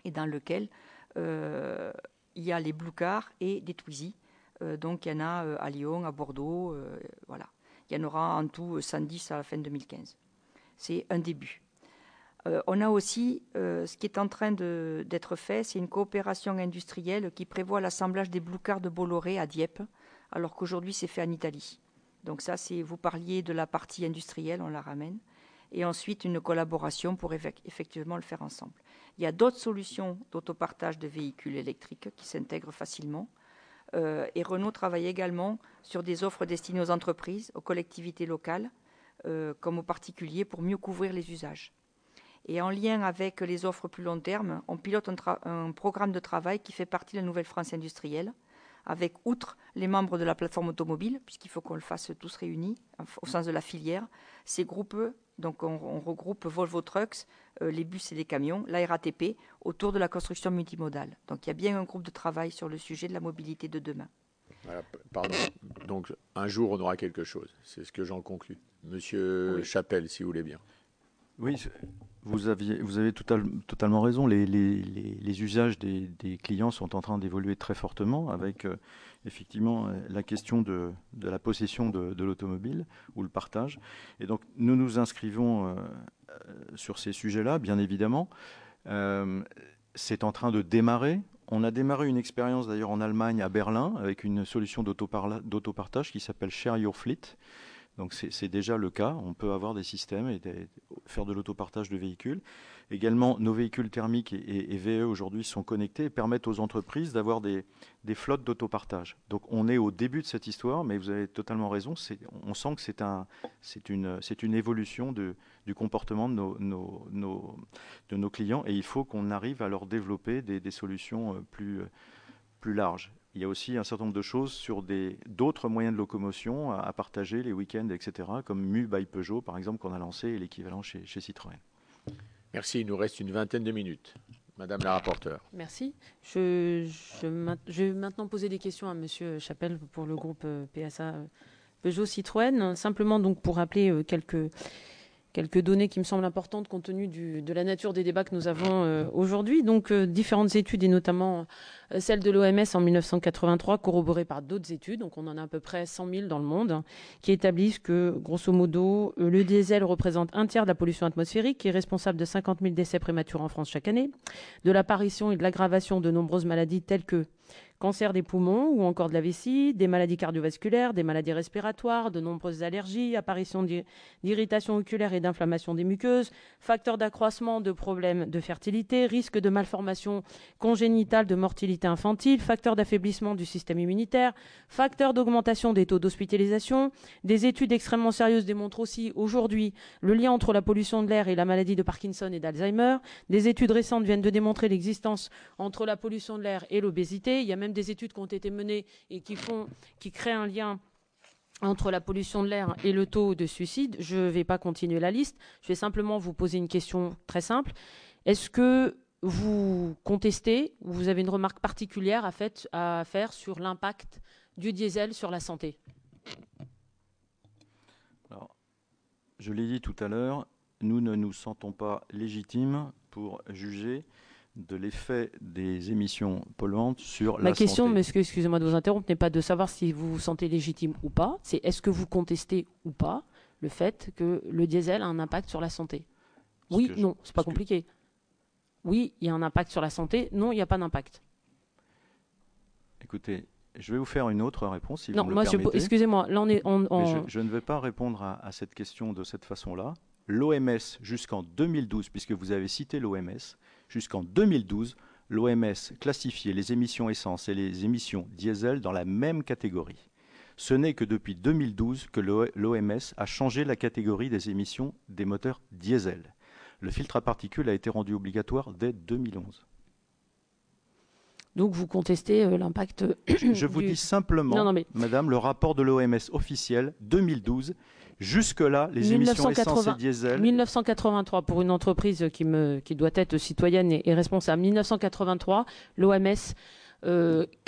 et dans lequel il y a les Blue Cars et des Twizy. Donc il y en a à Lyon, à Bordeaux, voilà. Il y en aura en tout 110 à la fin 2015. C'est un début. On a aussi, ce qui est en train d'être fait, c'est une coopération industrielle qui prévoit l'assemblage des Blue Cars de Bolloré à Dieppe, alors qu'aujourd'hui c'est fait en Italie. Donc ça, vous parliez de la partie industrielle, on la ramène. Et ensuite une collaboration pour effectivement le faire ensemble. Il y a d'autres solutions d'autopartage de véhicules électriques qui s'intègrent facilement. Et Renault travaille également sur des offres destinées aux entreprises, aux collectivités locales, comme aux particuliers, pour mieux couvrir les usages. Et en lien avec les offres plus long terme, on pilote un programme de travail qui fait partie de la Nouvelle France industrielle, avec, outre les membres de la plateforme automobile, puisqu'il faut qu'on le fasse tous réunis, au sens de la filière, ces groupes, donc on regroupe Volvo Trucks, les bus et les camions, la RATP, autour de la construction multimodale. Donc il y a bien un groupe de travail sur le sujet de la mobilité de demain. Voilà, pardon. Donc un jour, on aura quelque chose. C'est ce que j'en conclus. Monsieur Oui. Chapelle, si vous voulez bien. Oui, vous avez totalement raison. Les usages des clients sont en train d'évoluer très fortement avec effectivement la question de la possession de l'automobile ou le partage. Et donc nous nous inscrivons sur ces sujets-là, bien évidemment. C'est en train de démarrer. On a démarré une expérience d'ailleurs en Allemagne, à Berlin, avec une solution d'autopartage qui s'appelle Share Your Fleet. Donc c'est déjà le cas, on peut avoir des systèmes et faire de l'autopartage de véhicules. Également, nos véhicules thermiques et VE aujourd'hui sont connectés et permettent aux entreprises d'avoir des flottes d'autopartage. Donc on est au début de cette histoire, mais vous avez totalement raison, on sent que c'est une évolution du comportement de nos clients et il faut qu'on arrive à leur développer des solutions plus larges. Il y a aussi un certain nombre de choses sur d'autres moyens de locomotion à partager, les week-ends, etc., comme Mu by Peugeot, par exemple, qu'on a lancé, et l'équivalent chez Citroën. Merci, il nous reste une vingtaine de minutes. Madame la rapporteure. Merci. Je vais maintenant poser des questions à Monsieur Chapelle pour le groupe PSA Peugeot Citroën. Simplement donc pour rappeler quelques données qui me semblent importantes compte tenu de la nature des débats que nous avons aujourd'hui. Donc, différentes études, et notamment celle de l'OMS en 1983, corroborée par d'autres études, donc on en a à peu près 100 000 dans le monde, qui établissent que, grosso modo, le diesel représente un tiers de la pollution atmosphérique, qui est responsable de 50 000 décès prématurés en France chaque année, de l'apparition et de l'aggravation de nombreuses maladies telles que cancer des poumons ou encore de la vessie, des maladies cardiovasculaires, des maladies respiratoires, de nombreuses allergies, apparition d'irritation oculaire et d'inflammation des muqueuses, facteurs d'accroissement de problèmes de fertilité, risque de malformation congénitale, de mortalité infantile, facteurs d'affaiblissement du système immunitaire, facteurs d'augmentation des taux d'hospitalisation. Des études extrêmement sérieuses démontrent aussi aujourd'hui le lien entre la pollution de l'air et la maladie de Parkinson et d'Alzheimer. Des études récentes viennent de démontrer l'existence entre la pollution de l'air et l'obésité. Il y a même des études qui ont été menées et qui créent un lien entre la pollution de l'air et le taux de suicide. Je ne vais pas continuer la liste. Je vais simplement vous poser une question très simple. Est-ce que vous contestez ou vous avez une remarque particulière à faire sur l'impact du diesel sur la santé? Alors, je l'ai dit tout à l'heure, nous ne nous sentons pas légitimes pour juger de l'effet des émissions polluantes sur la santé. Ma question, monsieur, excusez-moi de vous interrompre, n'est pas de savoir si vous vous sentez légitime ou pas, c'est est-ce que vous contestez ou pas le fait que le diesel a un impact sur la santé? Oui, non, c'est pas compliqué. Oui, il y a un impact sur la santé, non, il n'y a pas d'impact. Écoutez, je vais vous faire une autre réponse, si non, vous me moi, le permettez. Excusez-moi, là on est... Je ne vais pas répondre à cette question de cette façon-là. L'OMS, jusqu'en 2012, puisque vous avez cité l'OMS, jusqu'en 2012, l'OMS classifiait les émissions essence et les émissions diesel dans la même catégorie. Ce n'est que depuis 2012 que l'OMS a changé la catégorie des émissions des moteurs diesel. Le filtre à particules a été rendu obligatoire dès 2011. Donc vous contestez l'impact Je vous dis simplement, madame, le rapport de l'OMS officiel 2012. Jusque-là, les émissions essence et diesel... 1983, pour une entreprise qui doit être citoyenne et responsable. 1983, l'OMS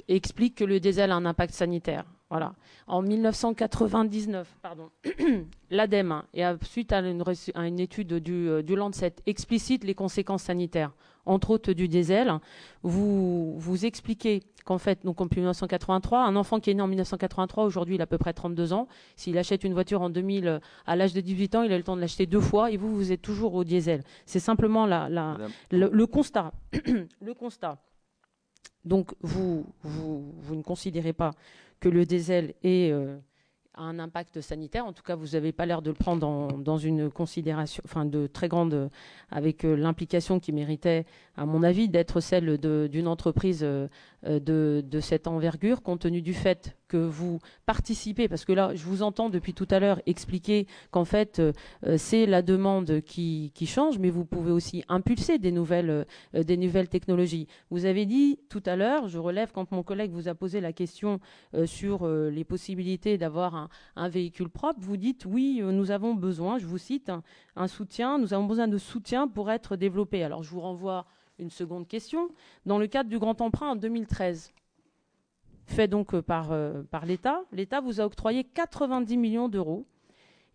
explique que le diesel a un impact sanitaire. Voilà. En 1999, l'ADEME, et suite à une étude du Lancet, explicite les conséquences sanitaires, entre autres du diesel. Vous expliquez qu'en fait, donc en 1983, un enfant qui est né en 1983, aujourd'hui il a à peu près 32 ans, s'il achète une voiture en 2000 à l'âge de 18 ans, il a le temps de l'acheter 2 fois, et vous êtes toujours au diesel. C'est simplement le constat. Le constat. Donc vous ne considérez pas que le diesel a un impact sanitaire. En tout cas, vous n'avez pas l'air de le prendre dans une considération, enfin de très grande, avec l'implication qui méritait, à mon avis, d'être celle d'une entreprise de cette envergure, compte tenu du fait que vous participez, parce que là, je vous entends depuis tout à l'heure expliquer qu'en fait, c'est la demande qui change, mais vous pouvez aussi impulser des nouvelles technologies. Vous avez dit tout à l'heure, je relève quand mon collègue vous a posé la question sur les possibilités d'avoir un véhicule propre, vous dites oui, nous avons besoin, je vous cite, un soutien, nous avons besoin de soutien pour être développés. Alors je vous renvoie une seconde question. Dans le cadre du grand emprunt en 2013, fait donc par l'État vous a octroyé 90 millions d'euros.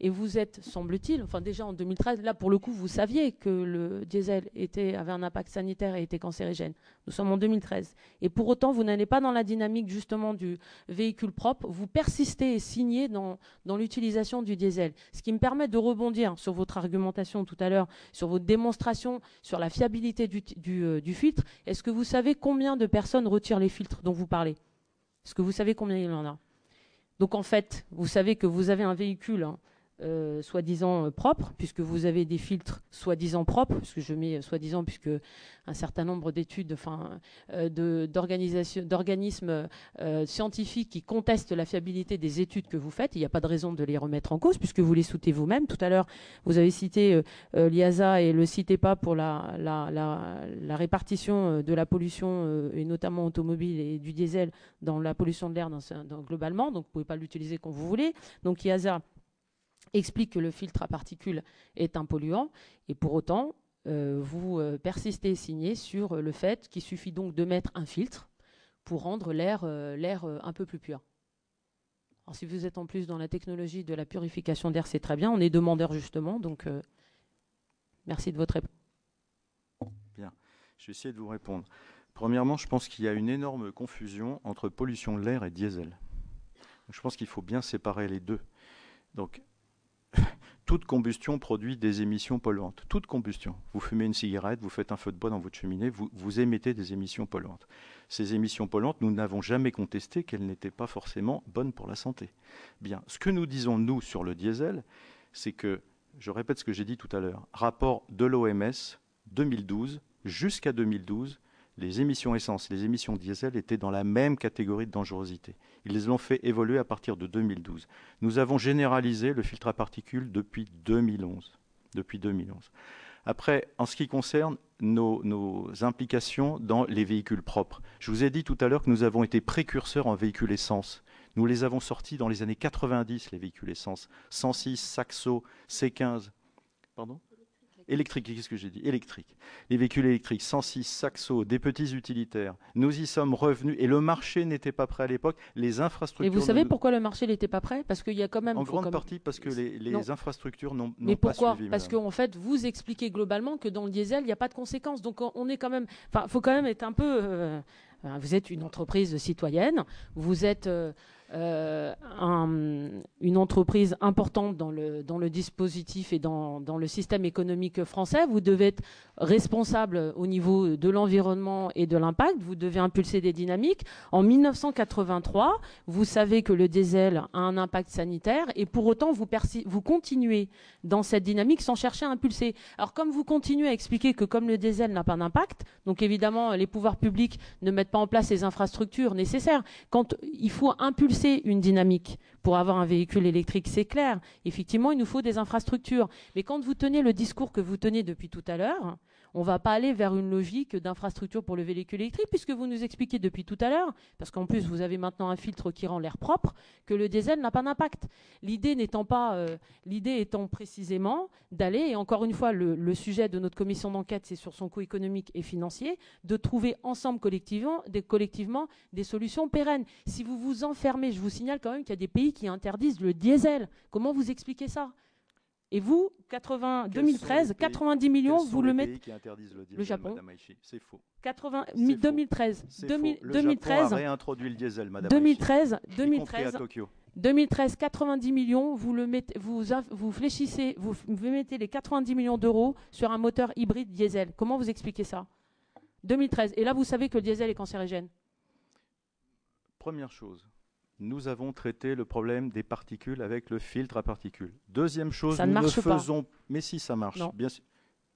Et vous êtes, semble-t-il, enfin déjà en 2013, là pour le coup, vous saviez que le diesel avait un impact sanitaire et était cancérigène. Nous sommes en 2013. Et pour autant, vous n'allez pas dans la dynamique justement du véhicule propre. Vous persistez et signez dans l'utilisation du diesel. Ce qui me permet de rebondir sur votre argumentation tout à l'heure, sur votre démonstration, sur la fiabilité du filtre. Est-ce que vous savez combien de personnes retirent les filtres dont vous parlez? Est-ce que vous savez combien il en a? Donc en fait, vous savez que vous avez un véhicule soi-disant propre, puisque vous avez des filtres soi-disant propres, puisque je mets soi-disant, puisque un certain nombre d'études, d'organismes scientifiques qui contestent la fiabilité des études que vous faites, il n'y a pas de raison de les remettre en cause, puisque vous les soutenez vous-même. Tout à l'heure, vous avez cité l'IASA et le CITEPA pour la répartition de la pollution, et notamment automobile et du diesel, dans la pollution de l'air globalement, donc vous ne pouvez pas l'utiliser comme vous voulez. Donc l'IASA explique que le filtre à particules est un polluant, et pour autant, vous persistez et signez sur le fait qu'il suffit donc de mettre un filtre pour rendre l'air un peu plus pur. Alors si vous êtes en plus dans la technologie de la purification d'air, c'est très bien. On est demandeur justement, donc merci de votre réponse. Bien, je vais essayer de vous répondre. Premièrement, je pense qu'il y a une énorme confusion entre pollution de l'air et diesel. Donc, je pense qu'il faut bien séparer les deux. Donc, toute combustion produit des émissions polluantes. Toute combustion. Vous fumez une cigarette, vous faites un feu de bois dans votre cheminée, vous émettez des émissions polluantes. Ces émissions polluantes, nous n'avons jamais contesté qu'elles n'étaient pas forcément bonnes pour la santé. Bien, ce que nous disons, nous, sur le diesel, c'est que, je répète ce que j'ai dit tout à l'heure, rapport de l'OMS 2012, jusqu'à 2012, les émissions essence et les émissions diesel étaient dans la même catégorie de dangerosité. Ils les ont fait évoluer à partir de 2012. Nous avons généralisé le filtre à particules depuis 2011. Après, en ce qui concerne nos implications dans les véhicules propres, je vous ai dit tout à l'heure que nous avons été précurseurs en véhicules essence. Nous les avons sortis dans les années 90, les véhicules essence. 106, Saxo, C15. Pardon ? Électrique, qu'est-ce que j'ai dit ? Électrique. Les véhicules électriques, 106, Saxo, des petits utilitaires. Nous y sommes revenus et le marché n'était pas prêt à l'époque. Les infrastructures. Et vous savez pourquoi le marché n'était pas prêt ? Parce qu'il y a quand même. En grande partie parce que les infrastructures n'ont pas suivi. Mais pourquoi ? Parce qu'en fait, vous expliquez globalement que dans le diesel, il n'y a pas de conséquences. Donc on est quand même. Enfin, il faut quand même être un peu. Vous êtes une entreprise citoyenne. Vous êtes. Une entreprise importante dans le dispositif et dans le système économique français. Vous devez être responsable au niveau de l'environnement et de l'impact. Vous devez impulser des dynamiques. En 1983, vous savez que le diesel a un impact sanitaire et pour autant, vous continuez dans cette dynamique sans chercher à impulser. Alors, comme vous continuez à expliquer que comme le diesel n'a pas d'impact, donc évidemment, les pouvoirs publics ne mettent pas en place les infrastructures nécessaires. Quand il faut impulser une dynamique pour avoir un véhicule électrique, c'est clair. Effectivement, il nous faut des infrastructures. Mais quand vous tenez le discours que vous tenez depuis tout à l'heure, on ne va pas aller vers une logique d'infrastructure pour le véhicule électrique, puisque vous nous expliquez depuis tout à l'heure, parce qu'en plus vous avez maintenant un filtre qui rend l'air propre, que le diesel n'a pas d'impact. L'idée étant précisément d'aller, et encore une fois, le sujet de notre commission d'enquête, c'est sur son coût économique et financier, de trouver ensemble collectivement des solutions pérennes. Si vous vous enfermez, je vous signale quand même qu'il y a des pays qui interdisent le diesel. Comment vous expliquez ça ? Et vous, 2013, 90 millions, vous le mettez. Qui interdisent le diesel, le Japon. Madame Aichi, c'est faux. 2013. Le Japon a réintroduit le diesel, Madame Aichi. 2013, à Tokyo. 2013, 90 millions, vous fléchissez, vous mettez les 90 millions d'euros sur un moteur hybride diesel. Comment vous expliquez ça ? 2013. Et là, vous savez que le diesel est cancérigène. Première chose. Nous avons traité le problème des particules avec le filtre à particules. Deuxième chose, ça ne marche pas. Mais si, ça marche. Non. Bien sûr.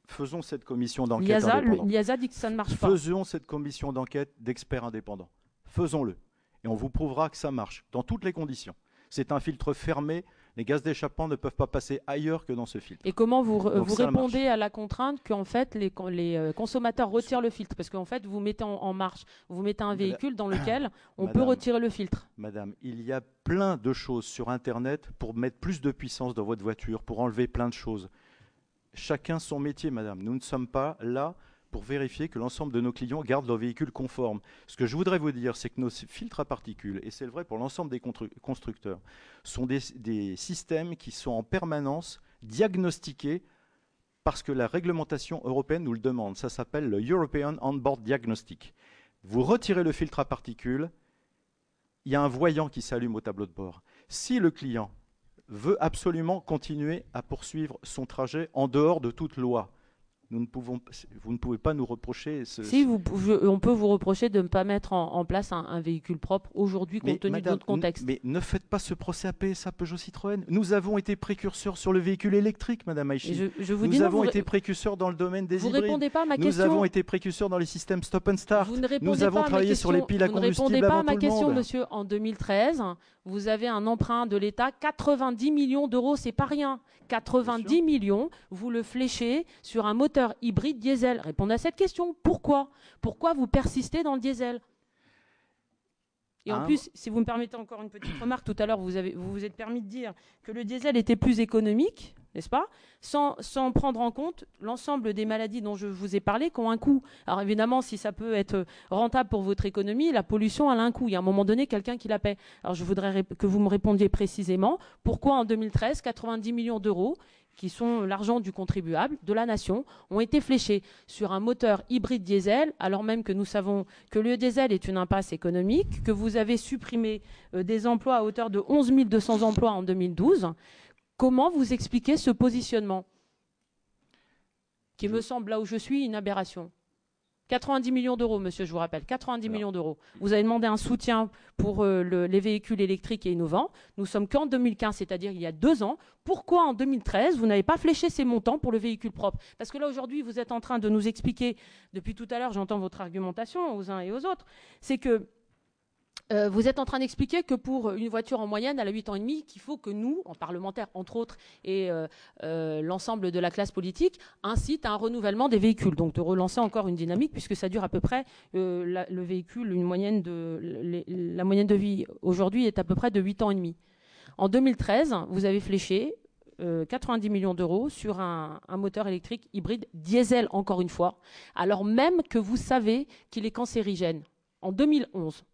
Faisons cette commission d'enquête indépendante. L'IASA dit que ça ne marche pas. Faisons cette commission d'enquête d'experts indépendants. Faisons-le. Et on vous prouvera que ça marche, dans toutes les conditions. C'est un filtre fermé. Les gaz d'échappement ne peuvent pas passer ailleurs que dans ce filtre. Et comment vous répondez à la contrainte qu'en fait les consommateurs retirent le filtre ? Parce qu'en fait, vous mettez en marche, vous mettez un véhicule dans lequel on peut retirer le filtre. Madame, il y a plein de choses sur Internet pour mettre plus de puissance dans votre voiture, pour enlever plein de choses. Chacun son métier, madame. Nous ne sommes pas là pour vérifier que l'ensemble de nos clients gardent leur véhicule conforme. Ce que je voudrais vous dire, c'est que nos filtres à particules, et c'est vrai pour l'ensemble des constructeurs, sont des systèmes qui sont en permanence diagnostiqués parce que la réglementation européenne nous le demande. Ça s'appelle le European On-Board Diagnostic. Vous retirez le filtre à particules, il y a un voyant qui s'allume au tableau de bord. Si le client veut absolument continuer à poursuivre son trajet en dehors de toute loi, vous ne pouvez pas nous reprocher... on peut vous reprocher de ne pas mettre en place un véhicule propre aujourd'hui compte tenu de notre contexte. Mais ne faites pas ce procès à PSA Peugeot Citroën. Nous avons été précurseurs sur le véhicule électrique, Madame Aichi. Nous avons été précurseurs dans le domaine des hybrides. Vous ne répondez pas à ma question. Nous avons été précurseurs dans les systèmes stop and start. Nous avons travaillé sur les piles à combustible avant tout le monde. Vous ne répondez pas à ma question, monsieur. En 2013, vous avez un emprunt de l'État, 90 millions d'euros, c'est pas rien. 90 millions, vous le fléchez sur un moteur hybride diesel. Répondez à cette question. Pourquoi vous persistez dans le diesel ? Et en plus, si vous me permettez encore une petite remarque, tout à l'heure, vous vous êtes permis de dire que le diesel était plus économique, n'est-ce pas, sans prendre en compte l'ensemble des maladies dont je vous ai parlé, qui ont un coût. Alors évidemment, si ça peut être rentable pour votre économie, la pollution, elle a un coût. Il y a un moment donné quelqu'un qui la paie. Alors je voudrais que vous me répondiez précisément pourquoi en 2013, 90 millions d'euros, qui sont l'argent du contribuable, de la nation, ont été fléchés sur un moteur hybride diesel, alors même que nous savons que le diesel est une impasse économique, que vous avez supprimé des emplois à hauteur de 11 200 emplois en 2012. Comment vous expliquez ce positionnement qui me semble, là où je suis, une aberration? 90 millions d'euros, monsieur, je vous rappelle, 90 millions d'euros. Vous avez demandé un soutien pour les véhicules électriques et innovants. Nous sommes qu'en 2015, c'est-à-dire il y a 2 ans. Pourquoi en 2013, vous n'avez pas fléché ces montants pour le véhicule propre? Parce que là, aujourd'hui, vous êtes en train de nous expliquer, depuis tout à l'heure, j'entends votre argumentation aux uns et aux autres, c'est que vous êtes en train d'expliquer que pour une voiture en moyenne, elle a 8 ans et demi, qu'il faut que nous, en parlementaires, entre autres, et l'ensemble de la classe politique, incite à un renouvellement des véhicules. Donc de relancer encore une dynamique, puisque ça dure à peu près, le véhicule, la moyenne de vie aujourd'hui est à peu près de 8 ans et demi. En 2013, vous avez fléché 90 millions d'euros sur un moteur électrique hybride diesel, encore une fois, alors même que vous savez qu'il est cancérigène. En 2011.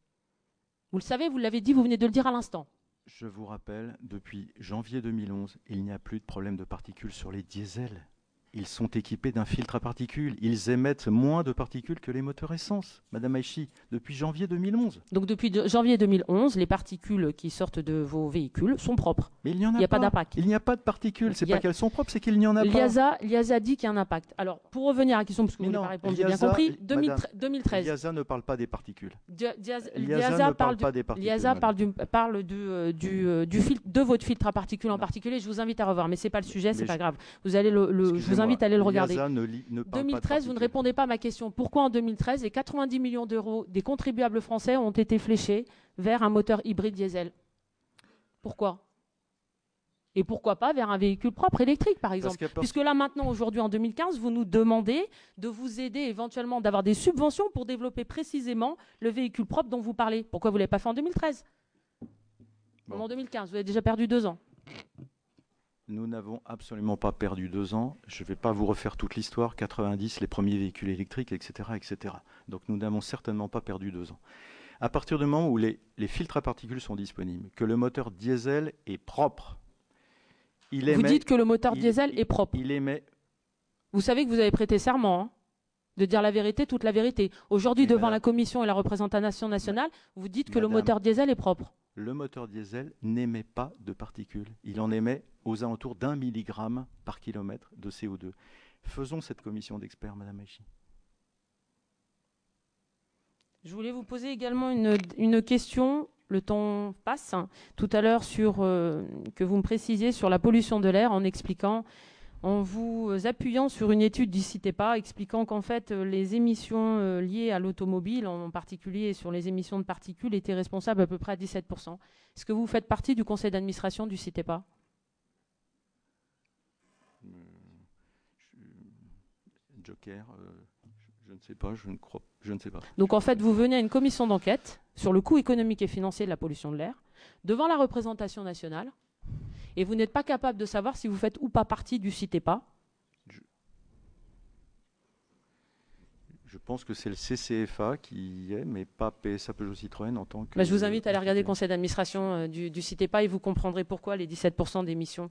Vous le savez, vous l'avez dit, vous venez de le dire à l'instant. Je vous rappelle, depuis janvier 2011, il n'y a plus de problème de particules sur les diesels. Ils sont équipés d'un filtre à particules. Ils émettent moins de particules que les moteurs essence, Madame Aïchi, depuis janvier 2011. Donc depuis janvier 2011, les particules qui sortent de vos véhicules sont propres. Mais il n'y en a pas. Il n'y a pas d'impact. Il n'y a pas de particules. C'est pas qu'elles sont propres, c'est qu'il n'y en a pas. L'IASA dit qu'il y a un impact. Alors, pour revenir à la question, parce que vous n'avez pas répondu, j'ai bien compris, 2013. L'IASA ne parle pas des particules. L'IASA parle de votre filtre à particules en particulier. Je vous invite à revoir, mais c'est pas le sujet, c'est pas grave. Vous allez je vous invite à aller le regarder. 2013, vous ne répondez pas à ma question. Pourquoi en 2013, les 90 millions d'euros des contribuables français ont été fléchés vers un moteur hybride diesel? Pourquoi? Et pourquoi pas vers un véhicule propre électrique, par exemple? Puisque là, maintenant, aujourd'hui, en 2015, vous nous demandez de vous aider éventuellement, d'avoir des subventions pour développer précisément le véhicule propre dont vous parlez. Pourquoi vous ne l'avez pas fait en 2013? En 2015, vous avez déjà perdu 2 ans. Nous n'avons absolument pas perdu 2 ans. Je ne vais pas vous refaire toute l'histoire. 90, les premiers véhicules électriques, etc., etc. Donc nous n'avons certainement pas perdu 2 ans. À partir du moment où les filtres à particules sont disponibles, que le moteur diesel est propre, vous dites que le moteur diesel est propre. Il émet. Vous savez que vous avez prêté serment, hein, de dire la vérité, toute la vérité. Aujourd'hui, devant la Commission et la représentation nationale, vous dites que le moteur diesel est propre. Le moteur diesel n'émet pas de particules. Il en émet aux alentours d'1 milligramme par kilomètre de CO2. Faisons cette commission d'experts, Madame Aïchi. Je voulais vous poser également une question. Le temps passe. Tout à l'heure, que vous me précisiez sur la pollution de l'air en expliquant, en vous appuyant sur une étude du CITEPA, expliquant qu'en fait, les émissions liées à l'automobile, en particulier sur les émissions de particules, étaient responsables à peu près à 17%. Est-ce que vous faites partie du conseil d'administration du CITEPA? Joker, je ne sais pas, je ne sais pas. Donc en fait, vous venez à une commission d'enquête sur le coût économique et financier de la pollution de l'air, devant la représentation nationale, et vous n'êtes pas capable de savoir si vous faites ou pas partie du CITEPA. Je pense que c'est le CCFA qui y est, mais pas PSA Peugeot Citroën en tant que... je vous invite à aller regarder le conseil d'administration du CITEPA et vous comprendrez pourquoi les 17% d'émissions.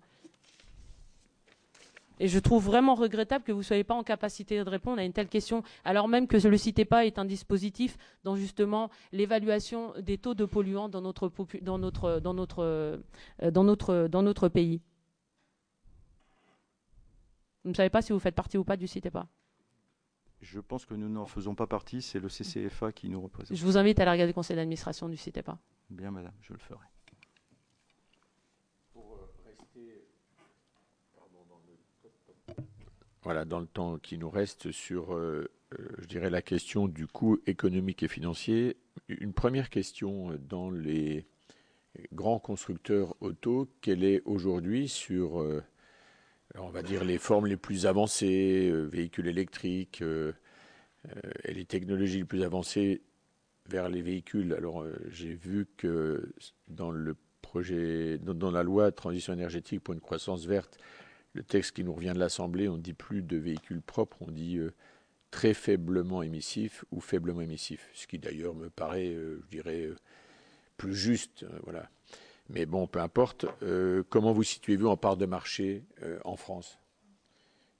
Et je trouve vraiment regrettable que vous ne soyez pas en capacité de répondre à une telle question, alors même que le CITEPA est un dispositif dans justement l'évaluation des taux de polluants dans notre pays. Vous ne savez pas si vous faites partie ou pas du CITEPA? Je pense que nous n'en faisons pas partie, c'est le CCFA qui nous représente. Je vous invite à aller regarder le conseil d'administration du CITEPA. Bien, madame, je le ferai. Voilà, dans le temps qui nous reste sur, je dirais, la question du coût économique et financier. Une première question dans les grands constructeurs auto, quelle est aujourd'hui sur, on va dire, les formes les plus avancées, véhicules électriques et les technologies les plus avancées vers les véhicules. Alors, j'ai vu que dans le projet, dans la loi transition énergétique pour une croissance verte, le texte qui nous revient de l'Assemblée, on ne dit plus de véhicules propres, on dit très faiblement émissifs ou faiblement émissifs. Ce qui d'ailleurs me paraît, je dirais, plus juste. Voilà. Mais bon, peu importe. Comment vous situez-vous en part de marché en France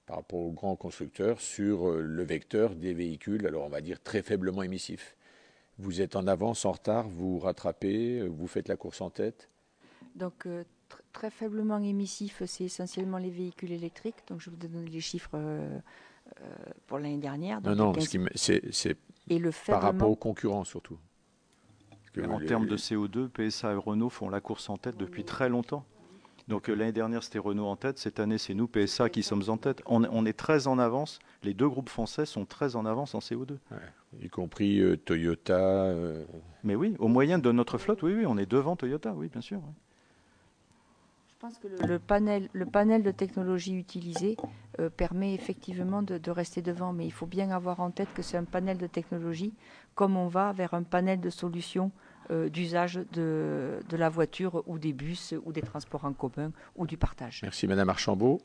par rapport aux grands constructeurs sur le vecteur des véhicules, alors on va dire très faiblement émissifs? Vous êtes en avance, en retard, vous rattrapez, vous faites la course en tête? Donc, très faiblement émissif, c'est essentiellement les véhicules électriques. Donc, je vous donne les chiffres pour l'année dernière. Donc, non, c'est et le par rapport aux concurrents surtout. En termes de CO2, PSA et Renault font la course en tête depuis très longtemps. Donc l'année dernière, c'était Renault en tête. Cette année, c'est nous, PSA, qui sommes en tête. On est très en avance. Les deux groupes français sont très en avance en CO2. Ouais, y compris Toyota. Mais oui, au moyen de notre flotte, oui, on est devant Toyota, oui, bien sûr. Oui. Je pense que le panel de technologies utilisées permet effectivement de rester devant. Mais il faut bien avoir en tête que c'est un panel de technologies comme on va vers un panel de solutions d'usage de la voiture ou des bus ou des transports en commun ou du partage. Merci Madame Archambault.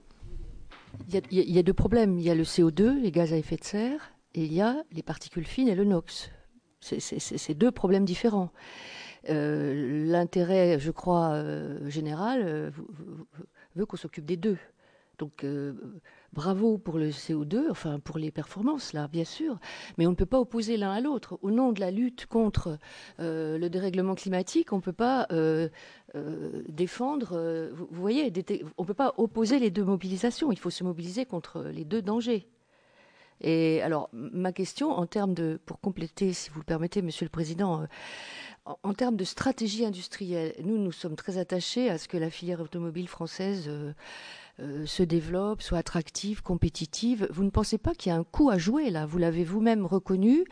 Il y a deux problèmes. Il y a le CO2, les gaz à effet de serre, et il y a les particules fines et le NOx. C'est deux problèmes différents. L'intérêt, je crois, général veut qu'on s'occupe des deux. Donc, bravo pour le CO2, enfin pour les performances, là, bien sûr, mais on ne peut pas opposer l'un à l'autre. Au nom de la lutte contre le dérèglement climatique, on ne peut pas défendre, vous voyez, on ne peut pas opposer les deux mobilisations. Il faut se mobiliser contre les deux dangers. Et alors, ma question, en termes de, pour compléter, si vous le permettez, Monsieur le Président, en termes de stratégie industrielle, nous sommes très attachés à ce que la filière automobile française se développe, soit attractive, compétitive. Vous ne pensez pas qu'il y a un coup à jouer là? Vous l'avez vous-même reconnu.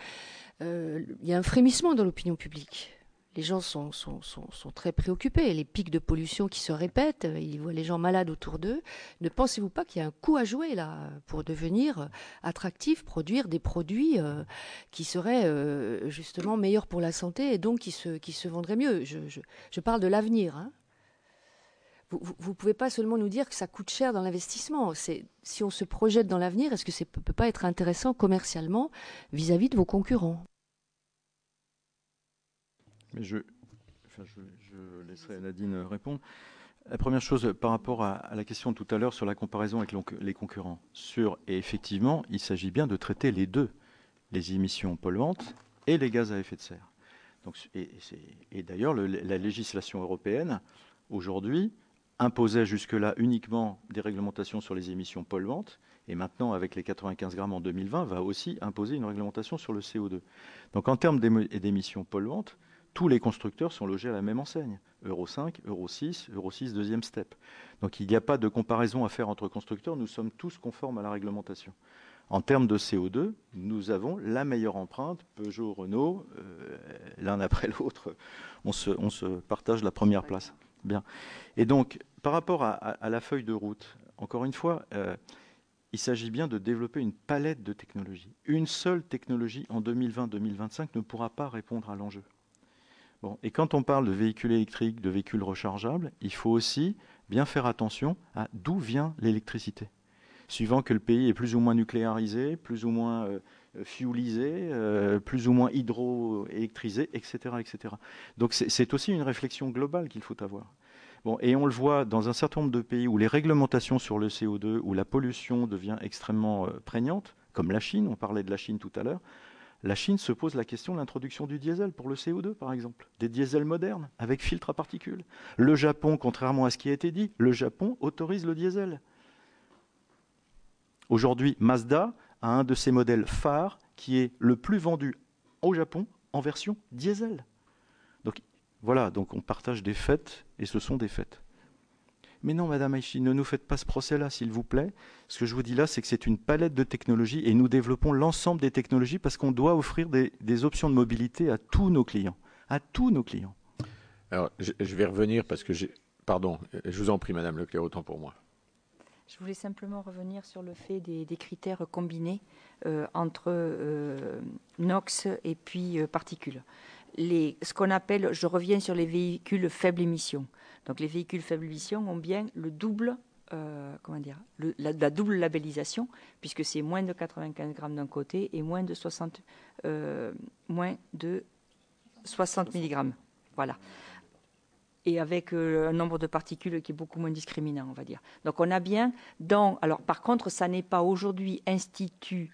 Il y a un frémissement dans l'opinion publique. Les gens sont très préoccupés. Les pics de pollution qui se répètent, ils voient les gens malades autour d'eux. Ne pensez-vous pas qu'il y a un coup à jouer là pour devenir attractif, produire des produits qui seraient justement meilleurs pour la santé et donc qui se vendraient mieux? Je parle de l'avenir, hein. Vous ne pouvez pas seulement nous dire que ça coûte cher dans l'investissement. Si on se projette dans l'avenir, est-ce que ça ne peut pas être intéressant commercialement vis-à-vis de vos concurrents? Mais je laisserai Nadine répondre. La première chose, par rapport à la question tout à l'heure sur la comparaison avec les concurrents, et effectivement, il s'agit bien de traiter les deux, les émissions polluantes et les gaz à effet de serre. Donc, et d'ailleurs, la législation européenne, aujourd'hui, imposait jusque-là uniquement des réglementations sur les émissions polluantes, et maintenant, avec les 95 grammes en 2020, va aussi imposer une réglementation sur le CO2. Donc en termes d'émissions polluantes, tous les constructeurs sont logés à la même enseigne. Euro 5, Euro 6, Euro 6 deuxième step. Donc il n'y a pas de comparaison à faire entre constructeurs, nous sommes tous conformes à la réglementation. En termes de CO2, nous avons la meilleure empreinte, Peugeot, Renault, l'un après l'autre, on se partage la première place. Bien. Et donc, par rapport à la feuille de route, encore une fois, il s'agit bien de développer une palette de technologies. Une seule technologie en 2020-2025 ne pourra pas répondre à l'enjeu. Bon, et quand on parle de véhicules électriques, de véhicules rechargeables, il faut aussi bien faire attention à d'où vient l'électricité. Suivant que le pays est plus ou moins nucléarisé, plus ou moins fuelisé, plus ou moins hydroélectrisé, etc., etc. Donc c'est aussi une réflexion globale qu'il faut avoir. Bon, et on le voit dans un certain nombre de pays où les réglementations sur le CO2, où la pollution devient extrêmement prégnante, comme la Chine, on parlait de la Chine tout à l'heure. La Chine se pose la question de l'introduction du diesel pour le CO2, par exemple. Des diesels modernes, avec filtre à particules. Le Japon, contrairement à ce qui a été dit, le Japon autorise le diesel. Aujourd'hui, Mazda a un de ses modèles phares qui est le plus vendu au Japon en version diesel. Donc voilà, donc on partage des faits et ce sont des faits. Mais non, Madame Aichi, ne nous faites pas ce procès-là, s'il vous plaît. Ce que je vous dis là, c'est que c'est une palette de technologies et nous développons l'ensemble des technologies parce qu'on doit offrir des options de mobilité à tous nos clients. À tous nos clients. Alors, je vais revenir parce que Pardon, je vous en prie, Madame Leclerc, autant pour moi. Je voulais simplement revenir sur le fait des critères combinés entre NOx et puis particules. Ce qu'on appelle, je reviens sur les véhicules faible émission. Donc les véhicules faible émission ont bien le double, la double labellisation, puisque c'est moins de 95 grammes d'un côté et moins de 60 milligrammes. Voilà. Et avec un nombre de particules qui est beaucoup moins discriminant, on va dire. Donc on a bien alors par contre, ça n'est pas aujourd'hui institué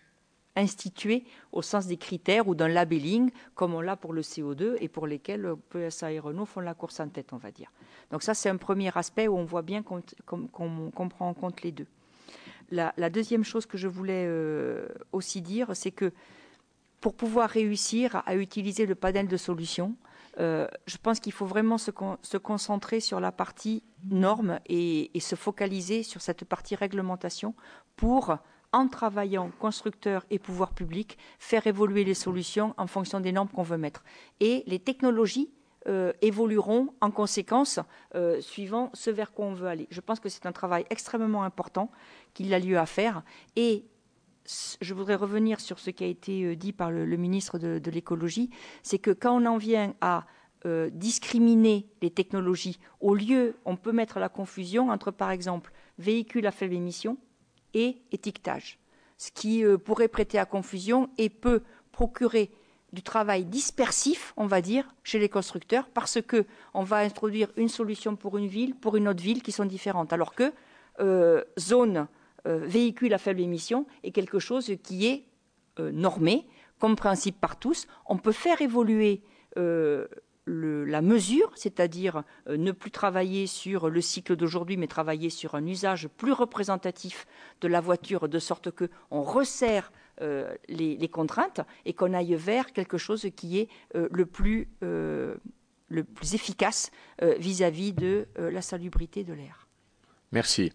au sens des critères ou d'un labeling, comme on l'a pour le CO2 et pour lesquels PSA et Renault font la course en tête, on va dire. Donc ça, c'est un premier aspect où on voit bien qu'on prend en compte les deux. La deuxième chose que je voulais aussi dire, c'est que pour pouvoir réussir à utiliser le panel de solutions, je pense qu'il faut vraiment se concentrer sur la partie normes et se focaliser sur cette partie réglementation pour, en travaillant constructeurs et pouvoirs publics, faire évoluer les solutions en fonction des normes qu'on veut mettre. Et les technologies évolueront en conséquence suivant ce vers quoi on veut aller. Je pense que c'est un travail extrêmement important qu'il a lieu à faire. Et je voudrais revenir sur ce qui a été dit par le ministre de l'écologie, c'est que quand on en vient à discriminer les technologies, au lieu, on peut mettre la confusion entre, par exemple, véhicules à faible émission et étiquetage, ce qui pourrait prêter à confusion et peut procurer du travail dispersif, on va dire, chez les constructeurs, parce qu'on va introduire une solution pour une ville, pour une autre ville, qui sont différentes, alors que zone véhicule à faible émission est quelque chose qui est normé, compréhensible par tous. On peut faire évoluer la mesure, c'est-à-dire ne plus travailler sur le cycle d'aujourd'hui, mais travailler sur un usage plus représentatif de la voiture, de sorte qu'on resserre les contraintes et qu'on aille vers quelque chose qui est le plus efficace vis-à-vis de la salubrité de l'air. Merci.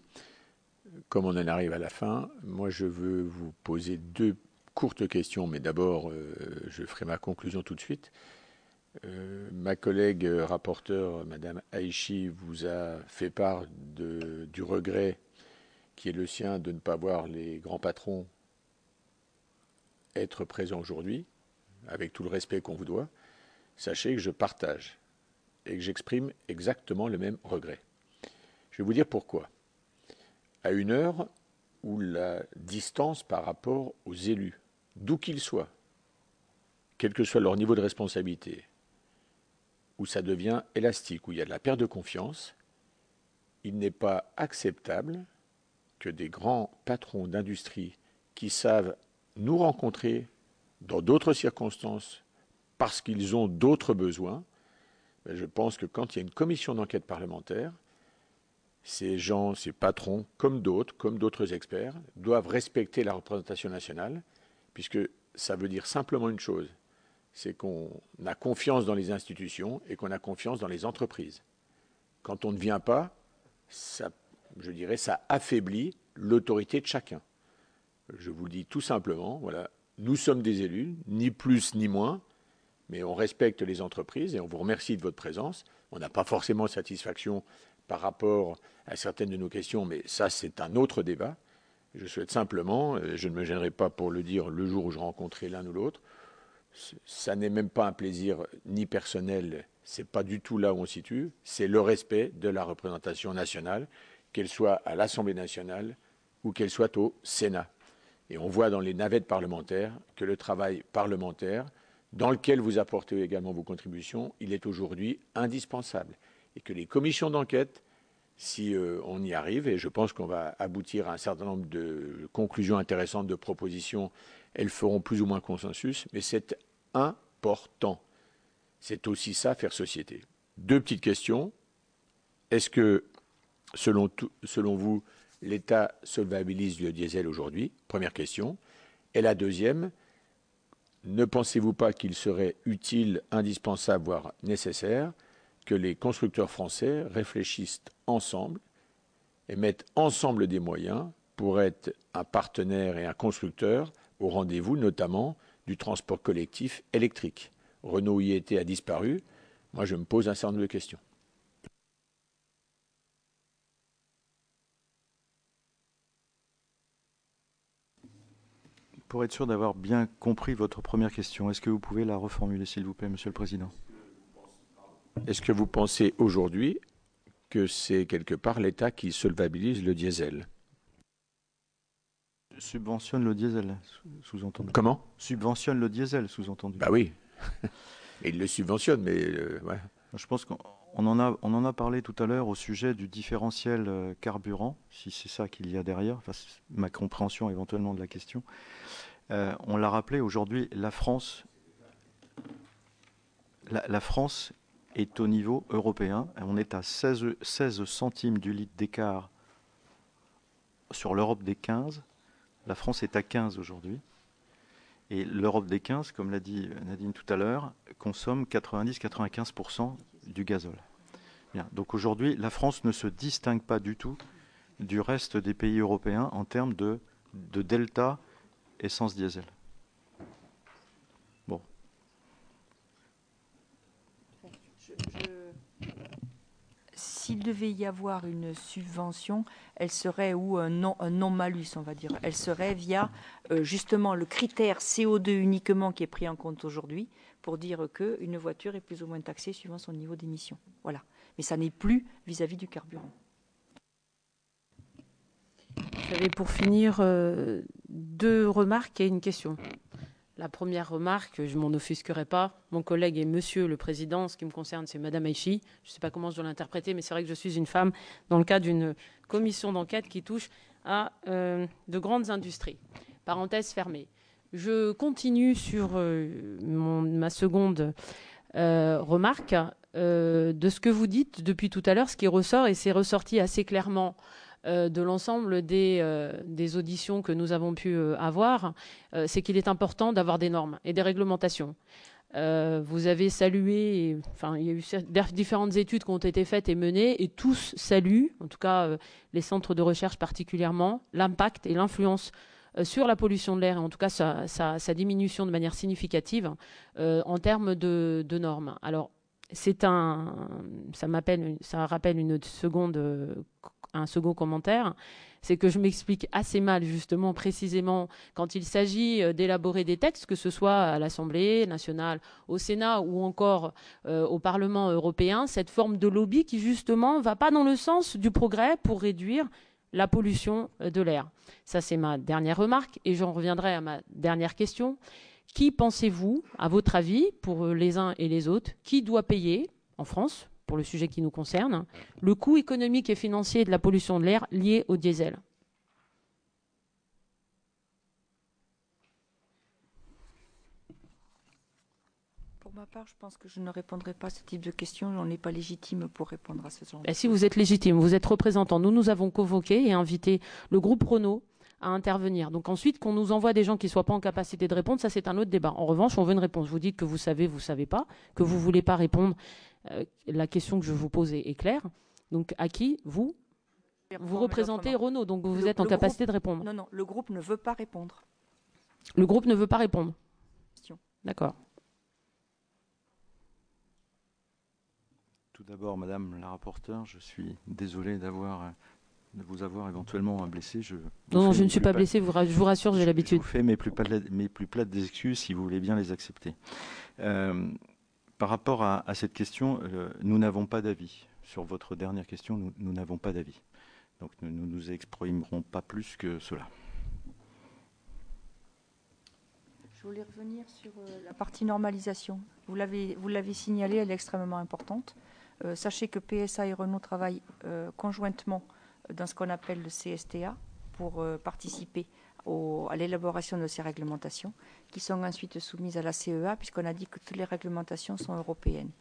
Comme on en arrive à la fin, moi je veux vous poser deux courtes questions, mais d'abord je ferai ma conclusion tout de suite. Ma collègue rapporteure, Madame Aïchi, vous a fait part du regret qui est le sien de ne pas voir les grands patrons être présents aujourd'hui, avec tout le respect qu'on vous doit. Sachez que je partage et que j'exprime exactement le même regret. Je vais vous dire pourquoi. À une heure où la distance par rapport aux élus, d'où qu'ils soient, quel que soit leur niveau de responsabilité, où ça devient élastique, où il y a de la perte de confiance, il n'est pas acceptable que des grands patrons d'industrie qui savent nous rencontrer dans d'autres circonstances parce qu'ils ont d'autres besoins, je pense que quand il y a une commission d'enquête parlementaire, ces gens, ces patrons, comme d'autres experts, doivent respecter la représentation nationale, puisque ça veut dire simplement une chose, c'est qu'on a confiance dans les institutions et qu'on a confiance dans les entreprises. Quand on ne vient pas, ça, je dirais, ça affaiblit l'autorité de chacun. Je vous le dis tout simplement, voilà, nous sommes des élus, ni plus ni moins, mais on respecte les entreprises et on vous remercie de votre présence. On n'a pas forcément satisfaction par rapport à certaines de nos questions, mais ça, c'est un autre débat. Je souhaite simplement, je ne me gênerai pas pour le dire le jour où je rencontrerai l'un ou l'autre, ça n'est même pas un plaisir ni personnel, c'est pas du tout là où on se situe, c'est le respect de la représentation nationale, qu'elle soit à l'Assemblée nationale ou qu'elle soit au Sénat. Et on voit dans les navettes parlementaires que le travail parlementaire, dans lequel vous apportez également vos contributions, il est aujourd'hui indispensable. Et que les commissions d'enquête, si on y arrive, et je pense qu'on va aboutir à un certain nombre de conclusions intéressantes, de propositions, elles feront plus ou moins consensus, mais c'est important. C'est aussi ça, faire société. Deux petites questions. Est-ce que, selon vous, l'État solvabilise le diesel aujourd'hui? Première question. Et la deuxième, ne pensez-vous pas qu'il serait utile, indispensable, voire nécessaire, que les constructeurs français réfléchissent ensemble et mettent ensemble des moyens pour être un partenaire et un constructeur au rendez-vous, notamment du transport collectif électrique? Renault IET a disparu. Moi, je me pose un certain nombre de questions. Pour être sûr d'avoir bien compris votre première question, est-ce que vous pouvez la reformuler, s'il vous plaît, Monsieur le Président? Est-ce que vous pensez aujourd'hui que c'est quelque part l'État qui solvabilise le diesel? Subventionne le diesel, sous-entendu. Comment? Subventionne le diesel, sous-entendu. Bah oui. Et il le subventionne, mais ouais. Je pense qu'on en a parlé tout à l'heure au sujet du différentiel carburant, si c'est ça qu'il y a derrière, enfin, ma compréhension éventuellement de la question. On l'a rappelé, aujourd'hui, la France est au niveau européen. On est à 16 centimes du litre d'écart sur l'Europe des 15. La France est à 15 aujourd'hui. Et l'Europe des 15, comme l'a dit Nadine tout à l'heure, consomme 90-95% du gazole. Bien. Donc aujourd'hui, la France ne se distingue pas du tout du reste des pays européens en termes de delta essence diesel. Bon. S'il devait y avoir une subvention, elle serait ou un non-malus, on va dire. Elle serait via justement le critère CO2 uniquement qui est pris en compte aujourd'hui pour dire qu'une voiture est plus ou moins taxée suivant son niveau d'émission. Voilà. Mais ça n'est plus vis-à-vis du carburant. J'avais pour finir 2 remarques et une question. La première remarque, je ne m'en offusquerai pas. Mon collègue est Monsieur le Président. En ce qui me concerne, c'est Madame Aïchi. Je ne sais pas comment je dois l'interpréter, mais c'est vrai que je suis une femme dans le cadre d'une commission d'enquête qui touche à de grandes industries. Parenthèse fermée. Je continue sur ma seconde remarque de ce que vous dites depuis tout à l'heure, ce qui ressort, et c'est ressorti assez clairement de l'ensemble des auditions que nous avons pu avoir, c'est qu'il est important d'avoir des normes et des réglementations. Vous avez salué, enfin, il y a eu différentes études qui ont été faites et menées, et tous saluent, en tout cas les centres de recherche particulièrement, l'impact et l'influence sur la pollution de l'air, et en tout cas sa diminution de manière significative en termes de normes. Alors, ça rappelle un second commentaire, c'est que je m'explique assez mal, justement, précisément, quand il s'agit d'élaborer des textes, que ce soit à l'Assemblée nationale, au Sénat ou encore au Parlement européen, cette forme de lobby qui, justement, ne va pas dans le sens du progrès pour réduire la pollution de l'air. Ça, c'est ma dernière remarque, et j'en reviendrai à ma dernière question. Qui pensez-vous, à votre avis, pour les uns et les autres, qui doit payer, en France, pour le sujet qui nous concerne, le coût économique et financier de la pollution de l'air liée au diesel? Pour ma part, je pense que je ne répondrai pas à ce type de questions. On n'est pas légitime pour répondre à ce genre de choses. Si vous êtes légitime, vous êtes représentant. Nous avons convoqué et invité le groupe Renault à intervenir. Donc ensuite, qu'on nous envoie des gens qui ne soient pas en capacité de répondre, ça c'est un autre débat. En revanche, on veut une réponse. Vous dites que vous savez pas, que vous ne voulez pas répondre. La question que je vous pose est claire. Donc à qui vous représentez Renault, donc vous êtes en capacité de répondre. Non, le groupe ne veut pas répondre. Le groupe ne veut pas répondre. D'accord. Tout d'abord, Madame la rapporteure, je suis désolé de vous avoir éventuellement blessé. Non, je ne suis pas blessé, je vous rassure, j'ai l'habitude. Je vous fais mes plus plates des excuses si vous voulez bien les accepter. Par rapport à cette question, nous n'avons pas d'avis. Sur votre dernière question, nous n'avons pas d'avis. Donc nous ne nous exprimerons pas plus que cela. Je voulais revenir sur la partie normalisation. Vous l'avez signalé, elle est extrêmement importante. Sachez que PSA et Renault travaillent conjointement dans ce qu'on appelle le CSTA pour participer à l'élaboration de ces réglementations qui sont ensuite soumises à la CEA puisqu'on a dit que toutes les réglementations sont européennes.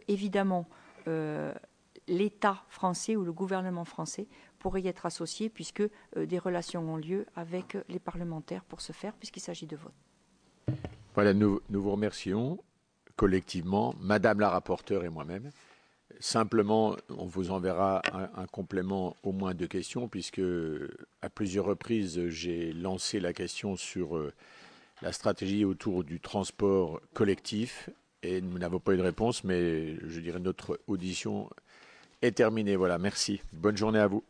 Évidemment, l'État français ou le gouvernement français pourrait y être associé puisque des relations ont lieu avec les parlementaires pour ce faire puisqu'il s'agit de vote. Voilà, nous vous remercions collectivement, Madame la rapporteure et moi-même. Simplement, on vous enverra un complément au moins de questions, puisque à plusieurs reprises, j'ai lancé la question sur la stratégie autour du transport collectif, et nous n'avons pas eu de réponse, mais je dirais notre audition est terminée. Voilà, merci. Bonne journée à vous.